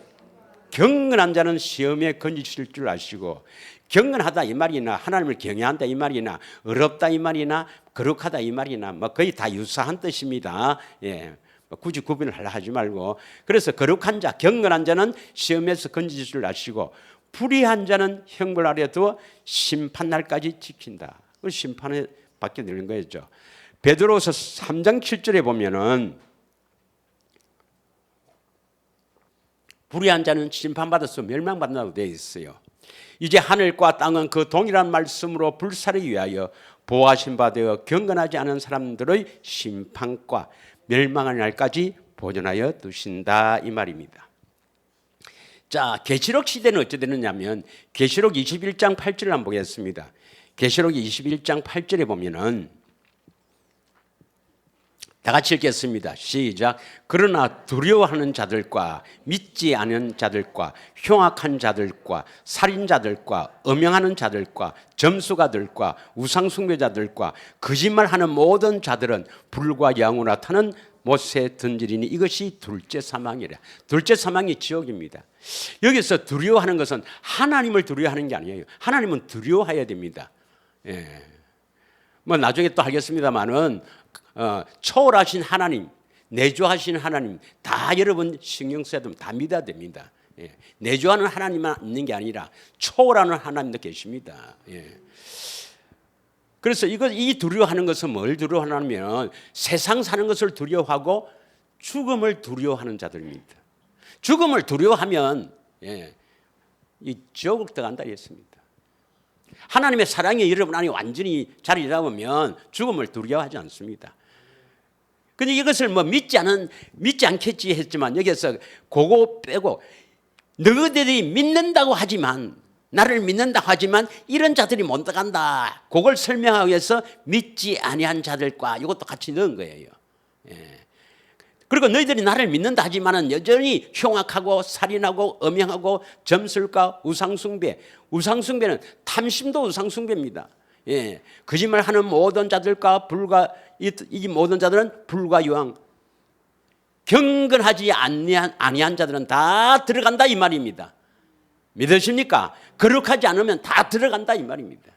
경건한 자는 시험에 건지실 줄 아시고, 경건하다 이 말이나 하나님을 경외한다 이 말이나 어렵다 이 말이나 거룩하다 이 말이나 거의 다 유사한 뜻입니다. 굳이 구분을 하려 하지 말고, 그래서 거룩한 자, 경건한 자는 시험에서 건지실 줄 아시고 불의한 자는 형벌 아래 두어 심판날까지 지킨다. 그 심판에 받게 되는 거였죠. 베드로서 3장 7절에 보면은 불의한 자는 심판받아서 멸망받는다고 되어 있어요. 이제 하늘과 땅은 그 동일한 말씀으로 불사르기 위하여 보호하신 바 되어 경건하지 않은 사람들의 심판과 멸망할 날까지 보존하여 두신다 이 말입니다. 자, 계시록 시대는 어찌 되느냐면 계시록 21장 8절을 한번 보겠습니다. 계시록 21장 8절에 보면은 다 같이 읽겠습니다. 시작. 그러나 두려워하는 자들과 믿지 않은 자들과 흉악한 자들과 살인자들과 음행하는 자들과 점수가들과 우상숭배자들과 거짓말하는 모든 자들은 불과 영으로 타는 못에 던지리니 이것이 둘째 사망이라. 둘째 사망이 지옥입니다. 여기서 두려워하는 것은 하나님을 두려워하는 게 아니에요. 하나님은 두려워해야 됩니다. 나중에 또 하겠습니다만은 초월하신 하나님, 내조하신 하나님 다 여러분 신경 써야 됩니다. 다 믿어야 됩니다. 내조하는 하나님만 있는 게 아니라 초월하는 하나님도 계십니다. 그래서 이 두려워하는 것은 뭘 두려워하냐면 세상 사는 것을 두려워하고 죽음을 두려워하는 자들입니다. 죽음을 두려워하면 이 지옥을 들어간다 했습니다. 하나님의 사랑이 여러분 안에 완전히 자리 잡으면 죽음을 두려워하지 않습니다. 근데 이것을 뭐 믿지 않겠지 했지만 여기서 그거 빼고 너희들이 믿는다고 하지만 나를 믿는다고 하지만 이런 자들이 못 들어간다. 그걸 설명하기 위해서 믿지 아니한 자들과 이것도 같이 넣은 거예요. 예. 그리고 너희들이 나를 믿는다 하지만은 여전히 흉악하고 살인하고 엄행하고 점술과 우상숭배. 우상숭배는 탐심도 우상숭배입니다. 예. 거짓말하는 모든 자들과 이 모든 자들은 불과 유황. 경건하지 아니한 자들은 다 들어간다 이 말입니다. 믿으십니까? 거룩하지 않으면 다 들어간다 이 말입니다.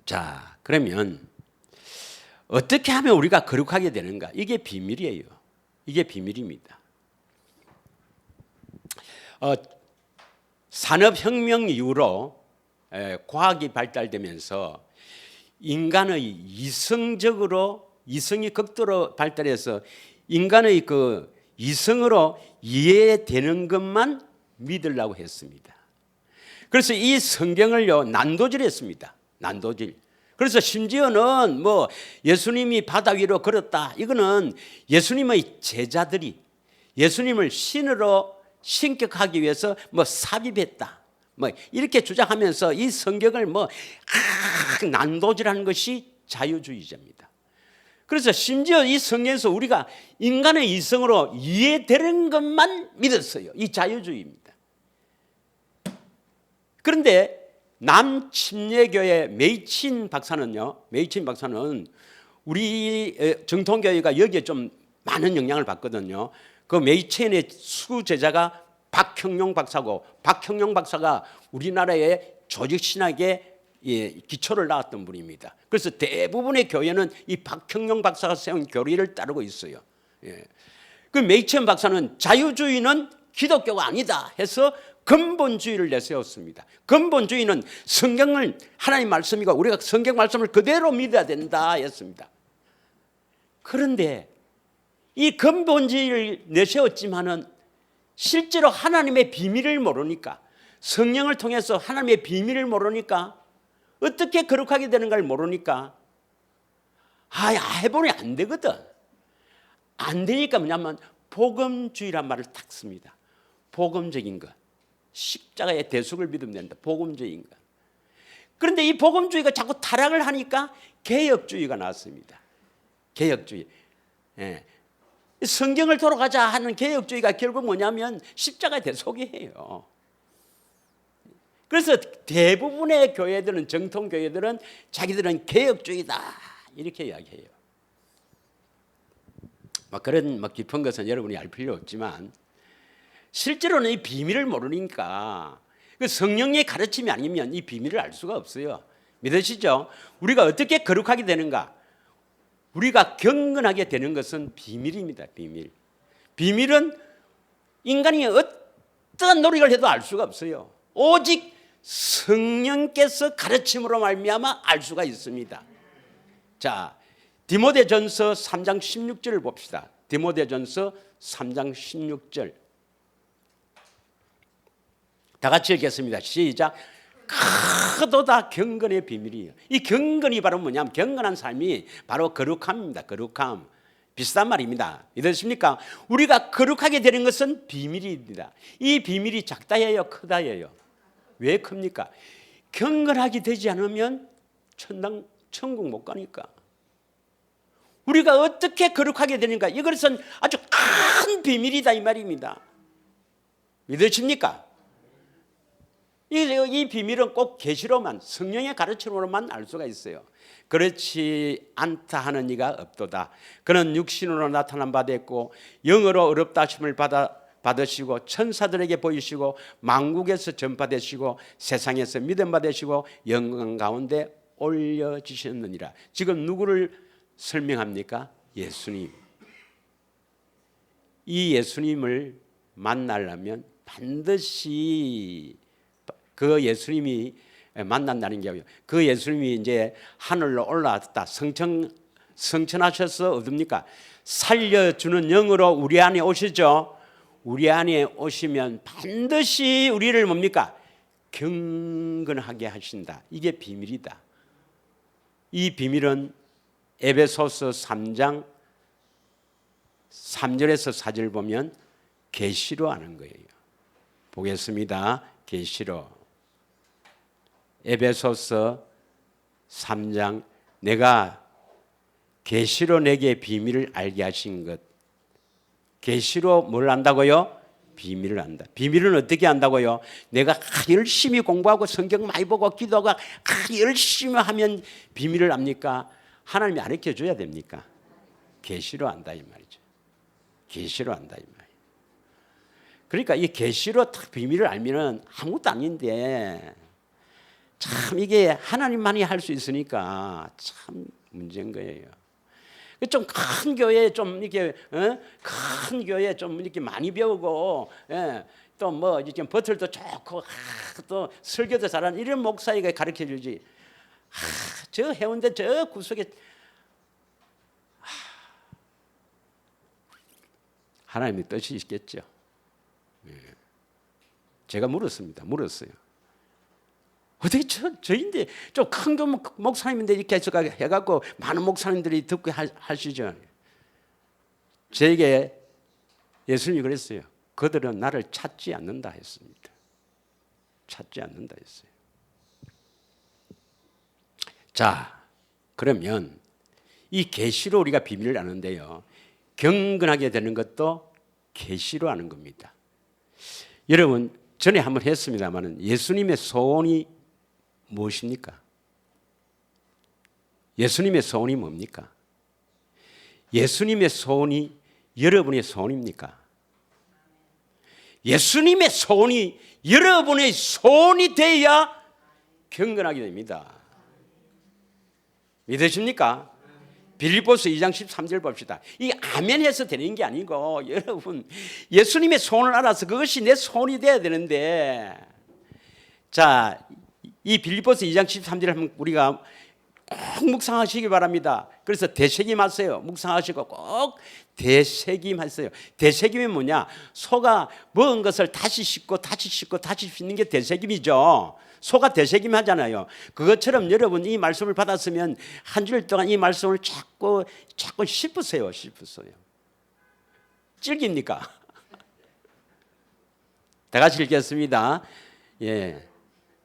자, 그러면 어떻게 하면 우리가 거룩하게 되는가? 이게 비밀이에요. 이게 비밀입니다. 산업혁명 이후로 과학이 발달되면서 인간의 이성이 극도로 발달해서 인간의 그 이성으로 이해되는 것만 믿으려고 했습니다. 그래서 이 성경을요 난도질했습니다. 난도질. 그래서 심지어는 뭐 예수님이 바다 위로 걸었다. 이거는 예수님의 제자들이 예수님을 신으로 신격하기 위해서 뭐 삽입했다. 뭐 이렇게 주장하면서 이 성경을 뭐 난도질하는 것이 자유주의자입니다. 그래서 심지어 이 성경에서 우리가 인간의 이성으로 이해되는 것만 믿었어요. 이 자유주의입니다. 그런데 남침례교회 메이친 박사는 우리 정통교회가 여기에 좀 많은 영향을 받거든요. 그 메이친의 수제자가 박형룡 박사고, 박형룡 박사가 우리나라의 조직신학의 기초를 낳았던 분입니다. 그래서 대부분의 교회는 이 박형룡 박사가 세운 교리를 따르고 있어요. 그 메이천 박사는 자유주의는 기독교가 아니다 해서 근본주의를 내세웠습니다. 근본주의는 성경을 하나님 말씀이고 우리가 성경 말씀을 그대로 믿어야 된다 했습니다. 그런데 이 근본주의를 내세웠지만은 실제로 하나님의 비밀을 모르니까, 성령을 통해서 하나님의 비밀을 모르니까, 어떻게 거룩하게 되는 걸 모르니까 해보니 안 되거든. 안 되니까 뭐냐면 복음주의란 말을 딱 씁니다. 복음적인 것. 십자가의 대속을 믿으면 된다. 복음적인 것. 그런데 이 복음주의가 자꾸 타락을 하니까 개혁주의가 나왔습니다. 개혁주의. 성경을 돌아가자 하는 개혁주의가 결국 뭐냐면 십자가의 대속이에요. 그래서 대부분의 교회들은, 정통교회들은 자기들은 개혁주의다 이렇게 이야기해요. 그런 깊은 것은 여러분이 알 필요 없지만 실제로는 이 비밀을 모르니까, 그 성령의 가르침이 아니면 이 비밀을 알 수가 없어요. 믿으시죠? 우리가 어떻게 거룩하게 되는가? 우리가 경건하게 되는 것은 비밀입니다. 비밀. 비밀은 인간이 어떠한 노력을 해도 알 수가 없어요. 오직 성령께서 가르침으로 말미암아 알 수가 있습니다. 자, 디모데전서 3장 16절을 봅시다. 디모데전서 3장 16절. 다 같이 읽겠습니다. 시작. 크도다 경건의 비밀이에요. 이 경건이 바로 뭐냐면 경건한 삶이 바로 거룩함입니다. 거룩함. 비슷한 말입니다. 믿으십니까? 우리가 거룩하게 되는 것은 비밀입니다. 이 비밀이 작다예요, 크다예요? 왜 큽니까? 경건하게 되지 않으면 천국 못 가니까. 우리가 어떻게 거룩하게 되는가? 이것은 아주 큰 비밀이다 이 말입니다. 믿으십니까? 이 비밀은 꼭 계시로만, 성령의 가르침으로만 알 수가 있어요. 그렇지 않다 하는 이가 없도다. 그는 육신으로 나타난 바 됐고 영으로 어렵다 하심을 받으시고 천사들에게 보이시고 만국에서 전파되시고 세상에서 믿음 받으시고 영광 가운데 올려지셨느니라. 지금 누구를 설명합니까? 예수님. 이 예수님을 만나려면 반드시 그 예수님이 만난다는 게 아니에요. 그 예수님이 이제 하늘로 올라왔다. 성천하셔서 어딥니까? 살려주는 영으로 우리 안에 오시죠. 우리 안에 오시면 반드시 우리를 뭡니까? 경건하게 하신다. 이게 비밀이다. 이 비밀은 에베소서 3장 3절에서 4절 보면 계시로 하는 거예요. 보겠습니다. 계시로. 에베소서 3장 내가 계시로 내게 비밀을 알게 하신 것. 계시로 뭘 안다고요? 비밀을 안다. 비밀은 어떻게 안다고요? 내가 열심히 공부하고 성경 많이 보고 기도하고 열심히 하면 비밀을 압니까? 하나님이 가르쳐 줘야 됩니까? 계시로 안다 이 말이죠. 계시로 안다 이 말이에요. 그러니까 이 계시로 딱 비밀을 알면은 아무것도 아닌데 참 이게 하나님만이 할 수 있으니까 참 문제인 거예요. 좀 큰 교회에 좀 이렇게 큰 교회에 좀 이렇게 많이 배우고 또 뭐 이제 버틀도 좋고 또 설교도 잘하는 이런 목사에게 가르쳐 주지. 저 해운대 저 구석에 하나님의 뜻이 있겠죠. 제가 물었어요. 어떻게 저인데 좀 큰 목사님인데 이렇게 해갖고 많은 목사님들이 듣고 하시죠. 저에게 예수님이 그랬어요. 그들은 나를 찾지 않는다 했습니다. 찾지 않는다 했어요. 자, 그러면 이 계시로 우리가 비밀을 아는데요. 경건하게 되는 것도 계시로 아는 겁니다. 여러분 전에 한번 했습니다만 예수님의 소원이 무엇입니까? 예수님의 소원이 뭡니까? 예수님의 소원이 여러분의 소원입니까? 예수님의 소원이 여러분의 소원이 되어야 경건하게 됩니다. 믿으십니까? 빌립보서 2장 13절 봅시다. 이 아멘 해서 되는 게 아니고 여러분 예수님의 소원을 알아서 그것이 내 소원이 돼야 되는데 자, 이 빌립보서 2장 13절을 한번 우리가 꼭 묵상하시기 바랍니다. 그래서 되새김하세요. 묵상하시고 꼭 되새김하세요. 되새김이 뭐냐? 소가 먹은 것을 다시 씻고 다시 씻고 다시 씻는 게 되새김이죠. 소가 되새김 하잖아요. 그것처럼 여러분 이 말씀을 받았으면 한 주일 동안 이 말씀을 자꾸 씹으세요. 질깁니까? 다 같이 읽겠습니다. 예.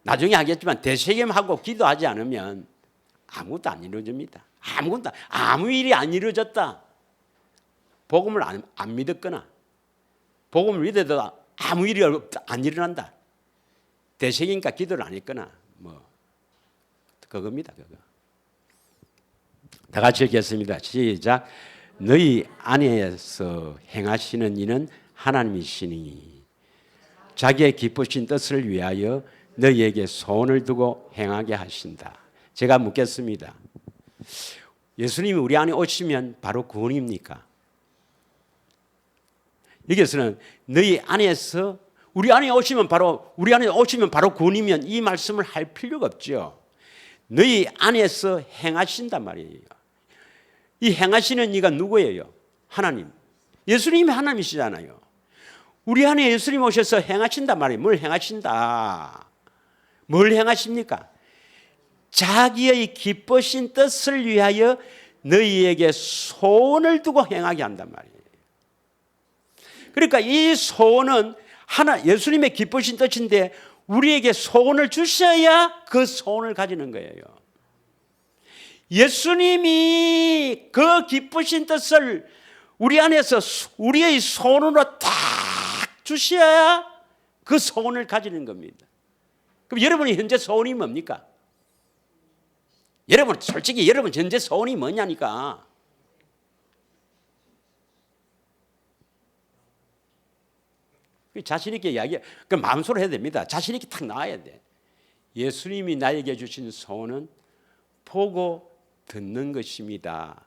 나중에 하겠지만 되새김하고 기도하지 않으면 아무것도 안 이루어집니다. 아무 일이 안 이루어졌다. 복음을 안 믿었거나 복음을 믿어도 아무 일이 안 일어난다. 되새김과 기도를 안 했거나 뭐 그겁니다. 그거. 다 같이 읽겠습니다. 시작. 너희 안에서 행하시는 이는 하나님이시니 자기의 기쁘신 뜻을 위하여 너희에게 소원을 두고 행하게 하신다. 제가 묻겠습니다. 예수님이 우리 안에 오시면 바로 구원입니까? 여기서는 너희 안에서 우리 안에 오시면 바로 구원이면 이 말씀을 할 필요가 없죠. 너희 안에서 행하신단 말이에요. 이 행하시는 이가 누구예요? 하나님. 예수님이 하나님이시잖아요. 우리 안에 예수님 오셔서 행하신단 말이에요. 뭘 행하신다? 뭘 행하십니까? 자기의 기쁘신 뜻을 위하여 너희에게 소원을 두고 행하게 한단 말이에요. 그러니까 이 소원은 예수님의 기쁘신 뜻인데 우리에게 소원을 주셔야 그 소원을 가지는 거예요. 예수님이 그 기쁘신 뜻을 우리 안에서 우리의 소원으로 딱 주셔야 그 소원을 가지는 겁니다. 그럼 여러분의 현재 소원이 뭡니까? 솔직히 여러분 현재 소원이 뭐냐니까. 자신 있게 이야기, 그 마음속으로 해야 됩니다. 자신 있게 탁 나와야 돼. 예수님이 나에게 주신 소원은 보고 듣는 것입니다.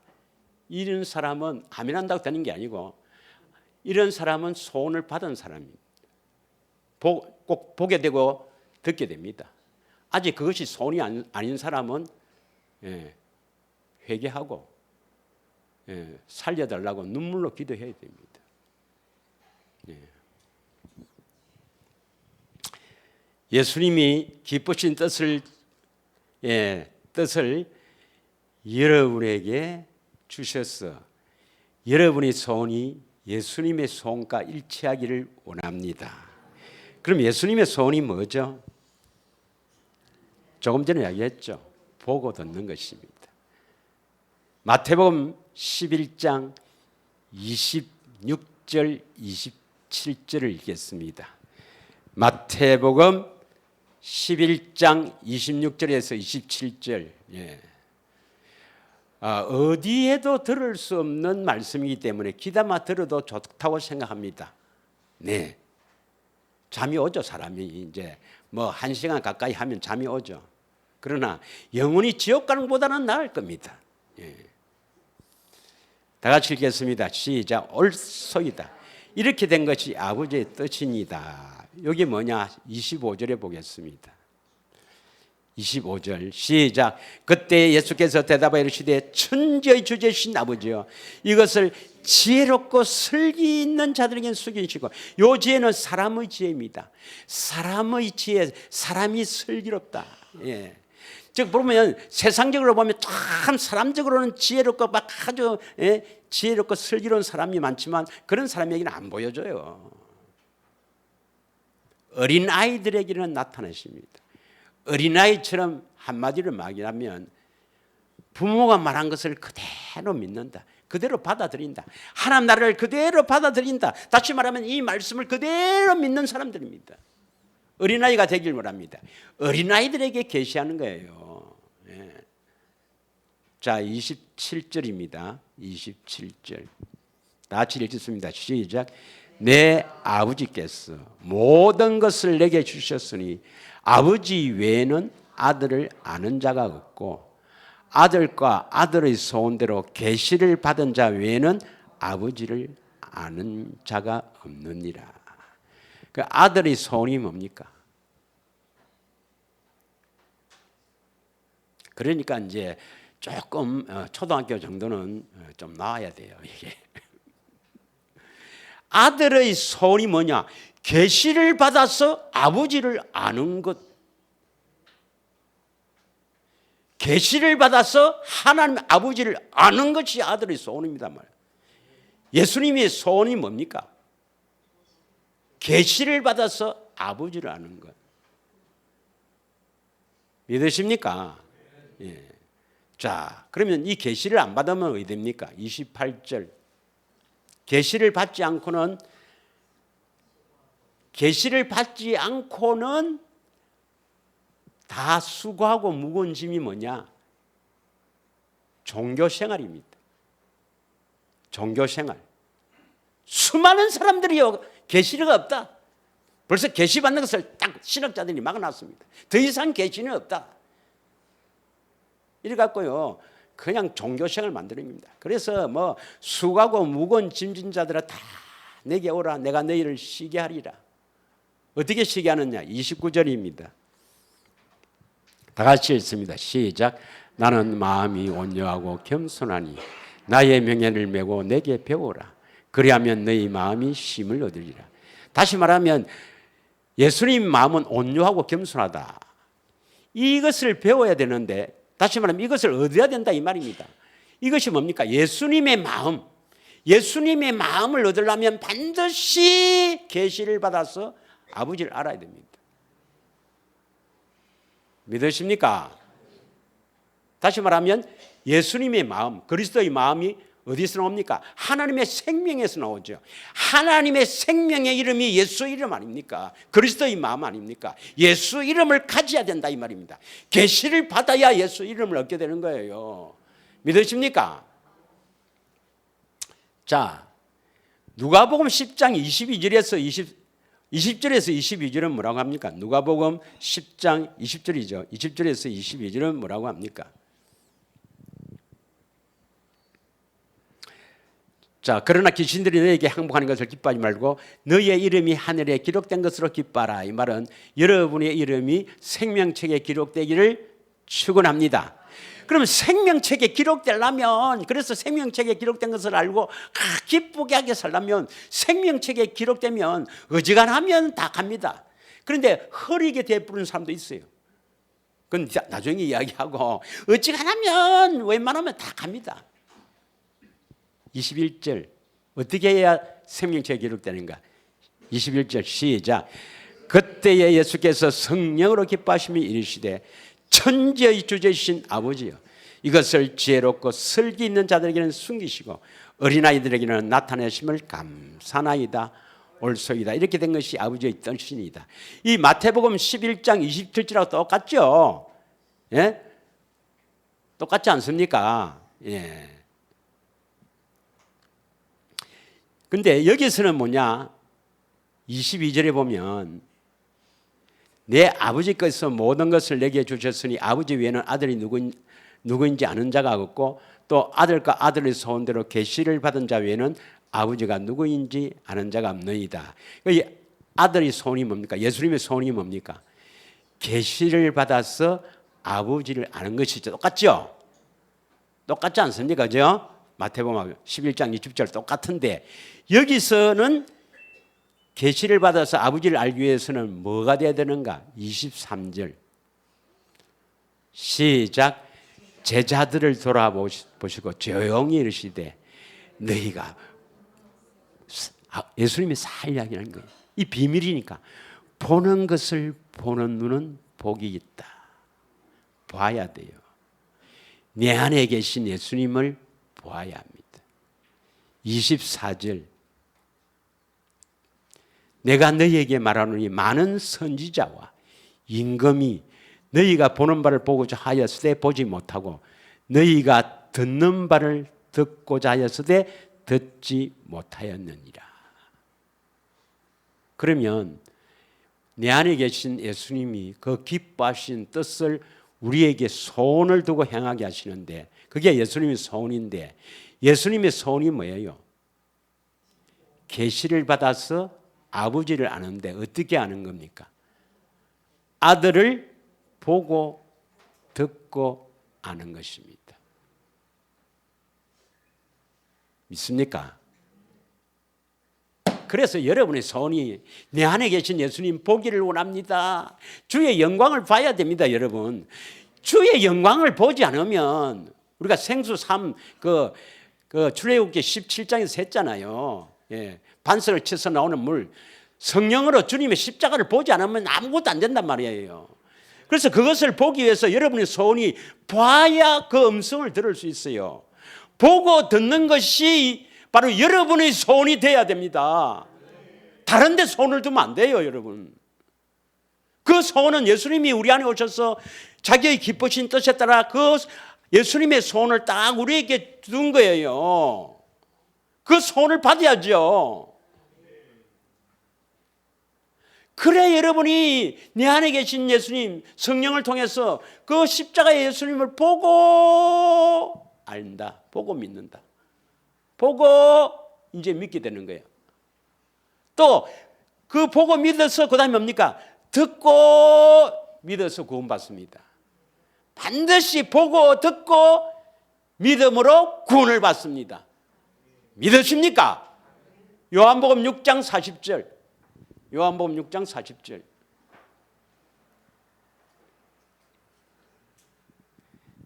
이런 사람은 아멘한다고 되는 게 아니고 이런 사람은 소원을 받은 사람입니다. 꼭 보게 되고 듣게 됩니다. 아직 그것이 소원이 아닌 사람은 회개하고 살려달라고 눈물로 기도해야 됩니다. 예수님이 기쁘신 뜻을 여러분에게 주셔서 여러분의 소원이 예수님의 소원과 일치하기를 원합니다. 그럼 예수님의 소원이 뭐죠? 조금 전에 이야기했죠. 보고 듣는 것입니다. 마태복음 11장 26절 27절을 읽겠습니다. 마태복음 11장 26절에서 27절. 어디에도 들을 수 없는 말씀이기 때문에 귀담아 들어도 좋다고 생각합니다. 네, 잠이 오죠. 사람이 이제 뭐 1시간 가까이 하면 잠이 오죠. 그러나 영원히 지옥 가는 것보다는 나을 겁니다. 다 같이 읽겠습니다. 시작. 옳소이다. 이렇게 된 것이 아버지의 뜻이니다. 여기 뭐냐? 25절에 보겠습니다. 25절 시작. 그때 예수께서 대답하여 이르시되 천지의 주제신 아버지여, 이것을 지혜롭고 슬기 있는 자들에게는 숙이시고, 요 지혜는 사람의 지혜입니다. 사람의 지혜, 사람이 슬기롭다. 즉 보면 세상적으로 보면 참 사람적으로는 지혜롭고 막 아주 지혜롭고 슬기로운 사람이 많지만 그런 사람에게는 안 보여져요. 어린 아이들에게는 나타나십니다. 어린아이처럼 한마디로 말하면 부모가 말한 것을 그대로 믿는다. 그대로 받아들인다. 하나님 나라를 그대로 받아들인다. 다시 말하면 이 말씀을 그대로 믿는 사람들입니다. 어린아이가 되길 원합니다. 어린아이들에게 계시하는 거예요. 자, 27절입니다. 27절. 다 같이 읽겠습니다. 시작. 내 아버지께서 모든 것을 내게 주셨으니 아버지 외에는 아들을 아는 자가 없고 아들과 아들의 소원대로 계시를 받은 자 외에는 아버지를 아는 자가 없느니라. 그 아들의 소원이 뭡니까? 그러니까 이제 조금 초등학교 정도는 좀 나와야 돼요. 이게 아들의 소원이 뭐냐? 계시를 받아서 아버지를 아는 것. 계시를 받아서 하나님 아버지를 아는 것이 아들의 소원입니다. 예수님의 소원이 뭡니까? 계시를 받아서 아버지를 아는 것. 믿으십니까? 예. 자, 그러면 이 계시를 안 받으면 어떻게 됩니까? 28절. 계시를 받지 않고는 다 수고하고 무거운 짐이 뭐냐? 종교생활입니다. 종교생활. 수많은 사람들이요, 계시가 없다. 벌써 계시 받는 것을 딱 신학자들이 막아놨습니다. 더 이상 계시는 없다. 이래 갖고요, 그냥 종교생활 만들어냅니다. 그래서 뭐 수고하고 무거운 짐진 자들아 다 내게 오라. 내가 너희를 쉬게 하리라. 어떻게 쉬게 하느냐? 29절입니다. 다 같이 읽습니다. 시작. 나는 마음이 온유하고 겸손하니 나의 명예를 메고 내게 배우라. 그리하면 너희 마음이 쉼을 얻으리라. 다시 말하면 예수님 마음은 온유하고 겸손하다. 이것을 배워야 되는데, 다시 말하면 이것을 얻어야 된다 이 말입니다. 이것이 뭡니까? 예수님의 마음. 예수님의 마음을 얻으려면 반드시 계시를 받아서 아버지를 알아야 됩니다. 믿으십니까? 다시 말하면 예수님의 마음, 그리스도의 마음이 어디서 나옵니까? 하나님의 생명에서 나오죠. 하나님의 생명의 이름이 예수 이름 아닙니까? 그리스도의 마음 아닙니까? 예수 이름을 가져야 된다 이 말입니다. 계시를 받아야 예수 이름을 얻게 되는 거예요. 믿으십니까? 자, 누가복음 10장 22절에서 20절에서 22절은 뭐라고 합니까? 누가복음 10장 20절이죠. 20절에서 22절은 뭐라고 합니까? 자, 그러나 귀신들이 너에게 항복하는 것을 기뻐하지 말고 너의 이름이 하늘에 기록된 것으로 기뻐하라. 이 말은 여러분의 이름이 생명책에 기록되기를 축원합니다. 그럼 생명책에 기록되려면, 그래서 생명책에 기록된 것을 알고 기쁘게 하게 살려면, 생명책에 기록되면 어지간하면 다 갑니다. 그런데 흐리게 되어버리는 사람도 있어요. 그건 나중에 이야기하고 어찌가냐면 웬만하면 다 갑니다. 21절 어떻게 해야 생명책에 기록되는가? 21절 시작. 그때에 예수께서 성령으로 기뻐하시며 이르시되 천지의 주제이신 아버지여 이것을 지혜롭고 설기 있는 자들에게는 숨기시고 어린아이들에게는 나타내심을 감사나이다 올소이다. 이렇게 된 것이 아버지의 뜻이니다. 이 마태복음 11장 27절하고 똑같죠? 예? 똑같지 않습니까? 예. 근데 여기서는 뭐냐? 22절에 보면 내 아버지께서 모든 것을 내게 주셨으니 아버지 외에는 아들이 누구인지 아는 자가 없고 또 아들과 아들의 소원대로 계시를 받은 자 외에는 아버지가 누구인지 아는 자가 없느니라. 이 아들의 소원이 뭡니까? 예수님의 소원이 뭡니까? 계시를 받아서 아버지를 아는 것이죠. 똑같죠? 똑같지 않습니까? 그죠? 마태복음 11장 20절 똑같은데 여기서는 계시를 받아서 아버지를 알기 위해서는 뭐가 돼야 되는가? 23절 시작. 제자들을 돌아보시고 조용히 이르시되 너희가 예수님이 살 이야기하는 거예요. 이 비밀이니까 보는 것을 보는 눈은 복이 있다. 봐야 돼요. 내 안에 계신 예수님을 보아야 합니다. 24절 내가 너희에게 말하노니 많은 선지자와 임금이 너희가 보는 바를 보고자 하였으되 보지 못하고 너희가 듣는 바를 듣고자 하였으되 듣지 못하였느니라. 그러면 내 안에 계신 예수님이 그 기뻐하신 뜻을 우리에게 소원을 두고 행하게 하시는데 그게 예수님의 소원인데 예수님의 소원이 뭐예요? 계시를 받아서 아버지를 아는데 어떻게 아는 겁니까? 아들을 보고 듣고 아는 것입니다. 믿습니까? 그래서 여러분의 소원이 내 안에 계신 예수님 보기를 원합니다. 주의 영광을 봐야 됩니다, 여러분. 주의 영광을 보지 않으면 우리가 생수 3 출애굽기 17장에서 했잖아요. 예, 반석을 쳐서 나오는 물 성령으로 주님의 십자가를 보지 않으면 아무것도 안 된단 말이에요. 그래서 그것을 보기 위해서 여러분의 소원이 봐야 그 음성을 들을 수 있어요. 보고 듣는 것이 바로 여러분의 소원이 돼야 됩니다. 다른 데 소원을 두면 안 돼요, 여러분. 그 소원은 예수님이 우리 안에 오셔서 자기의 기쁘신 뜻에 따라 그 예수님의 소원을 딱 우리에게 둔 거예요. 그 소원을 받아야죠. 그래 여러분이 내 안에 계신 예수님 성령을 통해서 그 십자가의 예수님을 보고 안다. 보고 믿는다. 보고 이제 믿게 되는 거예요. 또 그 보고 믿어서 그 다음에 뭡니까? 듣고 믿어서 구원받습니다. 반드시 보고 듣고 믿음으로 구원을 받습니다. 믿으십니까? 요한복음 6장 40절. 요한복음 6장 40절.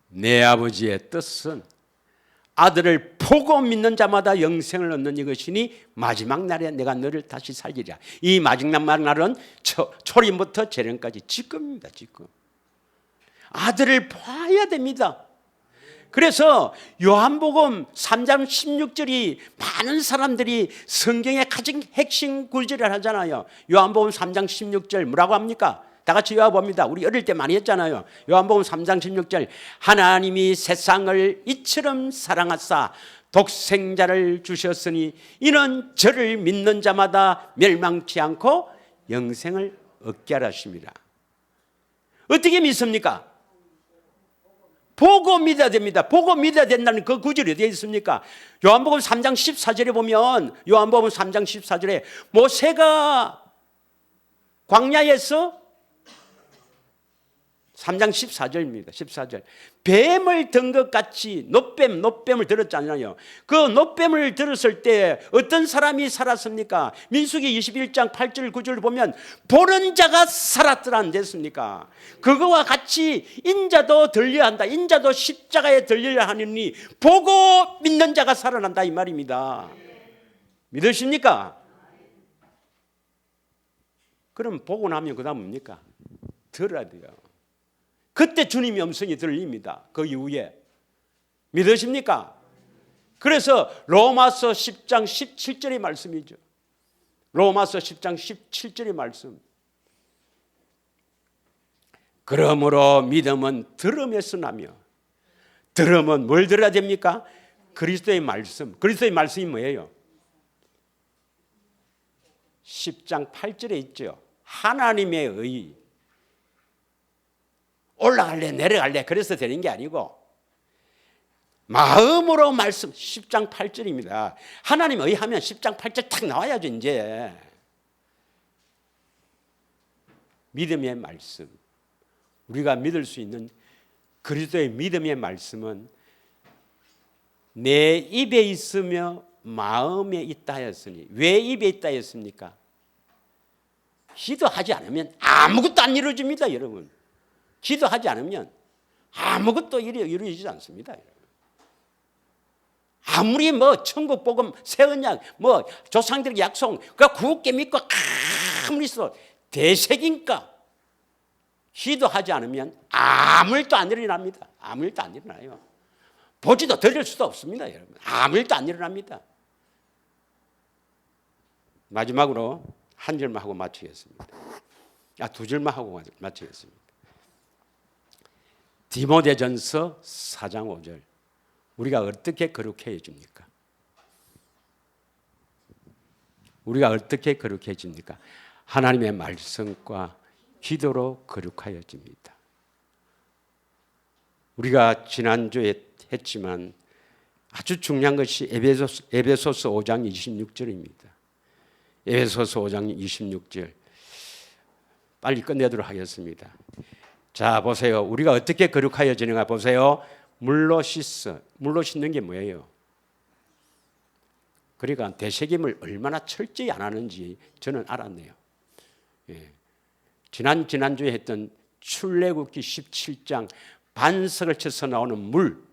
내 아버지의 뜻은 아들을 보고 믿는 자마다 영생을 얻는 이것이니 마지막 날에 내가 너를 다시 살리리라. 이 마지막 날은 초림부터 재림까지 지금입니다. 지금. 아들을 봐야 됩니다. 그래서 요한복음 3장 16절이 많은 사람들이 성경의 가장 핵심 구절을 하잖아요. 요한복음 3장 16절 뭐라고 합니까? 다 같이 외워봅니다. 우리 어릴 때 많이 했잖아요. 요한복음 3장 16절 하나님이 세상을 이처럼 사랑하사 독생자를 주셨으니 이는 저를 믿는 자마다 멸망치 않고 영생을 얻게 하라 하십니다. 어떻게 믿습니까? 보고 믿어야 됩니다. 보고 믿어야 된다는 그 구절이 어디에 있습니까? 요한복음 3장 14절에 보면 요한복음 3장 14절에 모세가 광야에서 3장 14절입니다. 14절. 뱀을 든 것 같이 노뱀을 들었잖아요. 그 노뱀을 들었을 때 어떤 사람이 살았습니까? 민수기 21장 8절 9절을 보면 보는 자가 살았더라 안 됐습니까? 그거와 같이 인자도 들려야 한다. 인자도 십자가에 들려야 하느니 보고 믿는 자가 살아난다 이 말입니다. 믿으십니까? 그럼 보고 나면 그 다음 뭡니까? 들어야 돼요. 그때 주님의 음성이 들립니다. 그 이후에. 믿으십니까? 그래서 로마서 10장 17절의 말씀이죠. 로마서 10장 17절의 말씀. 그러므로 믿음은 들음에서 나며, 들음은 뭘 들어야 됩니까? 그리스도의 말씀. 그리스도의 말씀이 뭐예요? 10장 8절에 있죠. 하나님의 의. 올라갈래 내려갈래 그래서 되는 게 아니고 마음으로 말씀. 10장 8절입니다. 하나님 의하면 10장 8절 탁 나와야죠. 이제 믿음의 말씀, 우리가 믿을 수 있는 그리스도의 믿음의 말씀은 내 입에 있으며 마음에 있다 하였으니, 왜 입에 있다 했습니까? 기도하지 않으면 아무것도 안 이루어집니다. 여러분, 기도하지 않으면 아무것도 이루어지지 않습니다. 아무리 뭐 천국 복음, 새 언약, 뭐 조상들의 약속, 그 굳게 믿고 아무리 있어 대책인가 기도하지 않으면 아무 일도 안 일어납니다. 아무 일도 안 일어나요. 보지도 들을 수도 없습니다. 여러분, 아무 일도 안 일어납니다. 마지막으로 한 절만 하고 마치겠습니다. 두 절만 하고 마치겠습니다. 디모데전서 4장 5절. 우리가 어떻게 거룩해집니까? 우리가 어떻게 거룩해집니까? 하나님의 말씀과 기도로 거룩하여집니다. 우리가 지난주에 했지만 아주 중요한 것이 에베소서 5장 26절입니다. 에베소서 5장 26절. 빨리 끝내도록 하겠습니다. 자, 보세요. 우리가 어떻게 거룩하여지는가 보세요. 물로 씻어. 물로 씻는 게 뭐예요? 그러니까 되새김을 얼마나 철저히 안 하는지 저는 알았네요. 예. 지난주에 했던 출애굽기 17장 반석을 쳐서 나오는 물,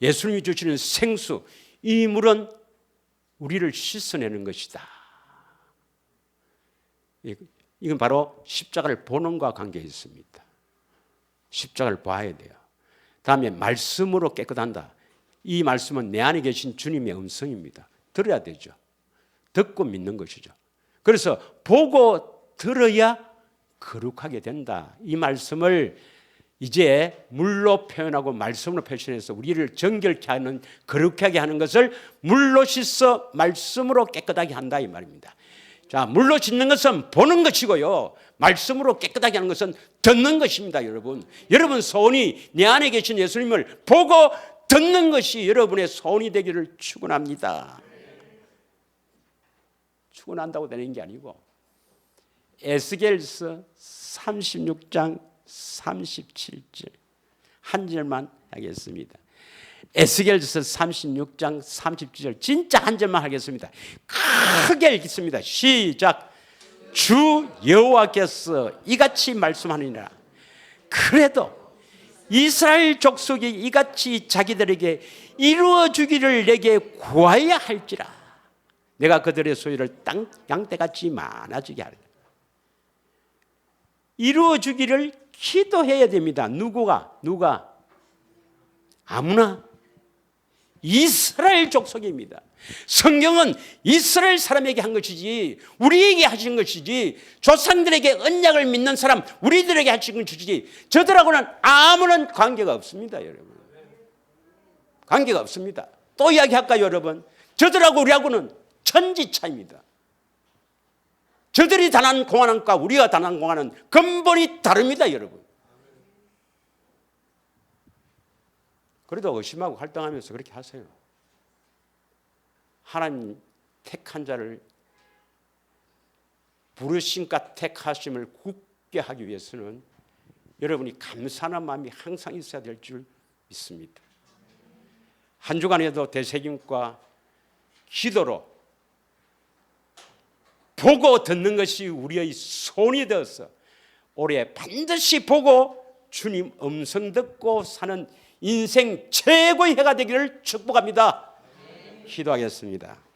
예수님이 주시는 생수, 이 물은 우리를 씻어내는 것이다. 이건 바로 십자가를 보는 것과 관계가 있습니다. 십자가를 봐야 돼요. 다음에 말씀으로 깨끗한다. 이 말씀은 내 안에 계신 주님의 음성입니다. 들어야 되죠. 듣고 믿는 것이죠. 그래서 보고 들어야 거룩하게 된다. 이 말씀을 이제 물로 표현하고 말씀으로 표현해서 우리를 정결케 하는, 거룩하게 하는 것을 물로 씻어 말씀으로 깨끗하게 한다 이 말입니다. 자, 물로 씻는 것은 보는 것이고요, 말씀으로 깨끗하게 하는 것은 듣는 것입니다. 여러분 소원이 내 안에 계신 예수님을 보고 듣는 것이 여러분의 소원이 되기를 축원합니다. 축원한다고 되는 게 아니고, 에스겔서 36장 37절 한 절만 하겠습니다. 에스겔서 36장 37절 진짜 한 절만 하겠습니다. 크게 읽겠습니다. 시작. 주 여호와께서 이같이 말씀하느니라. 그래도 이스라엘 족속이 이같이 자기들에게 이루어주기를 내게 구하여야 할지라. 내가 그들의 소유를 양떼같이 많아지게 하리라. 이루어주기를 기도해야 됩니다. 누가? 아무나. 이스라엘 족속입니다. 성경은 이스라엘 사람에게 한 것이지 우리에게 하신 것이지, 조상들에게 언약을 믿는 사람 우리들에게 하신 것이지 저들하고는 아무런 관계가 없습니다. 여러분, 관계가 없습니다. 또 이야기할까요? 여러분, 저들하고 우리하고는 천지차입니다. 저들이 당한 공안과 우리가 당한 공안은 근본이 다릅니다. 여러분, 그래도 의심하고 활동하면서 그렇게 하세요. 하나님 택한 자를, 부르심과 택하심을 굳게 하기 위해서는 여러분이 감사하는 마음이 항상 있어야 될 줄 믿습니다. 한 주간에도 되새김과 기도로 보고 듣는 것이 우리의 손이 되어서 올해 반드시 보고 주님 음성 듣고 사는 인생 최고의 해가 되기를 축복합니다. 기도하겠습니다.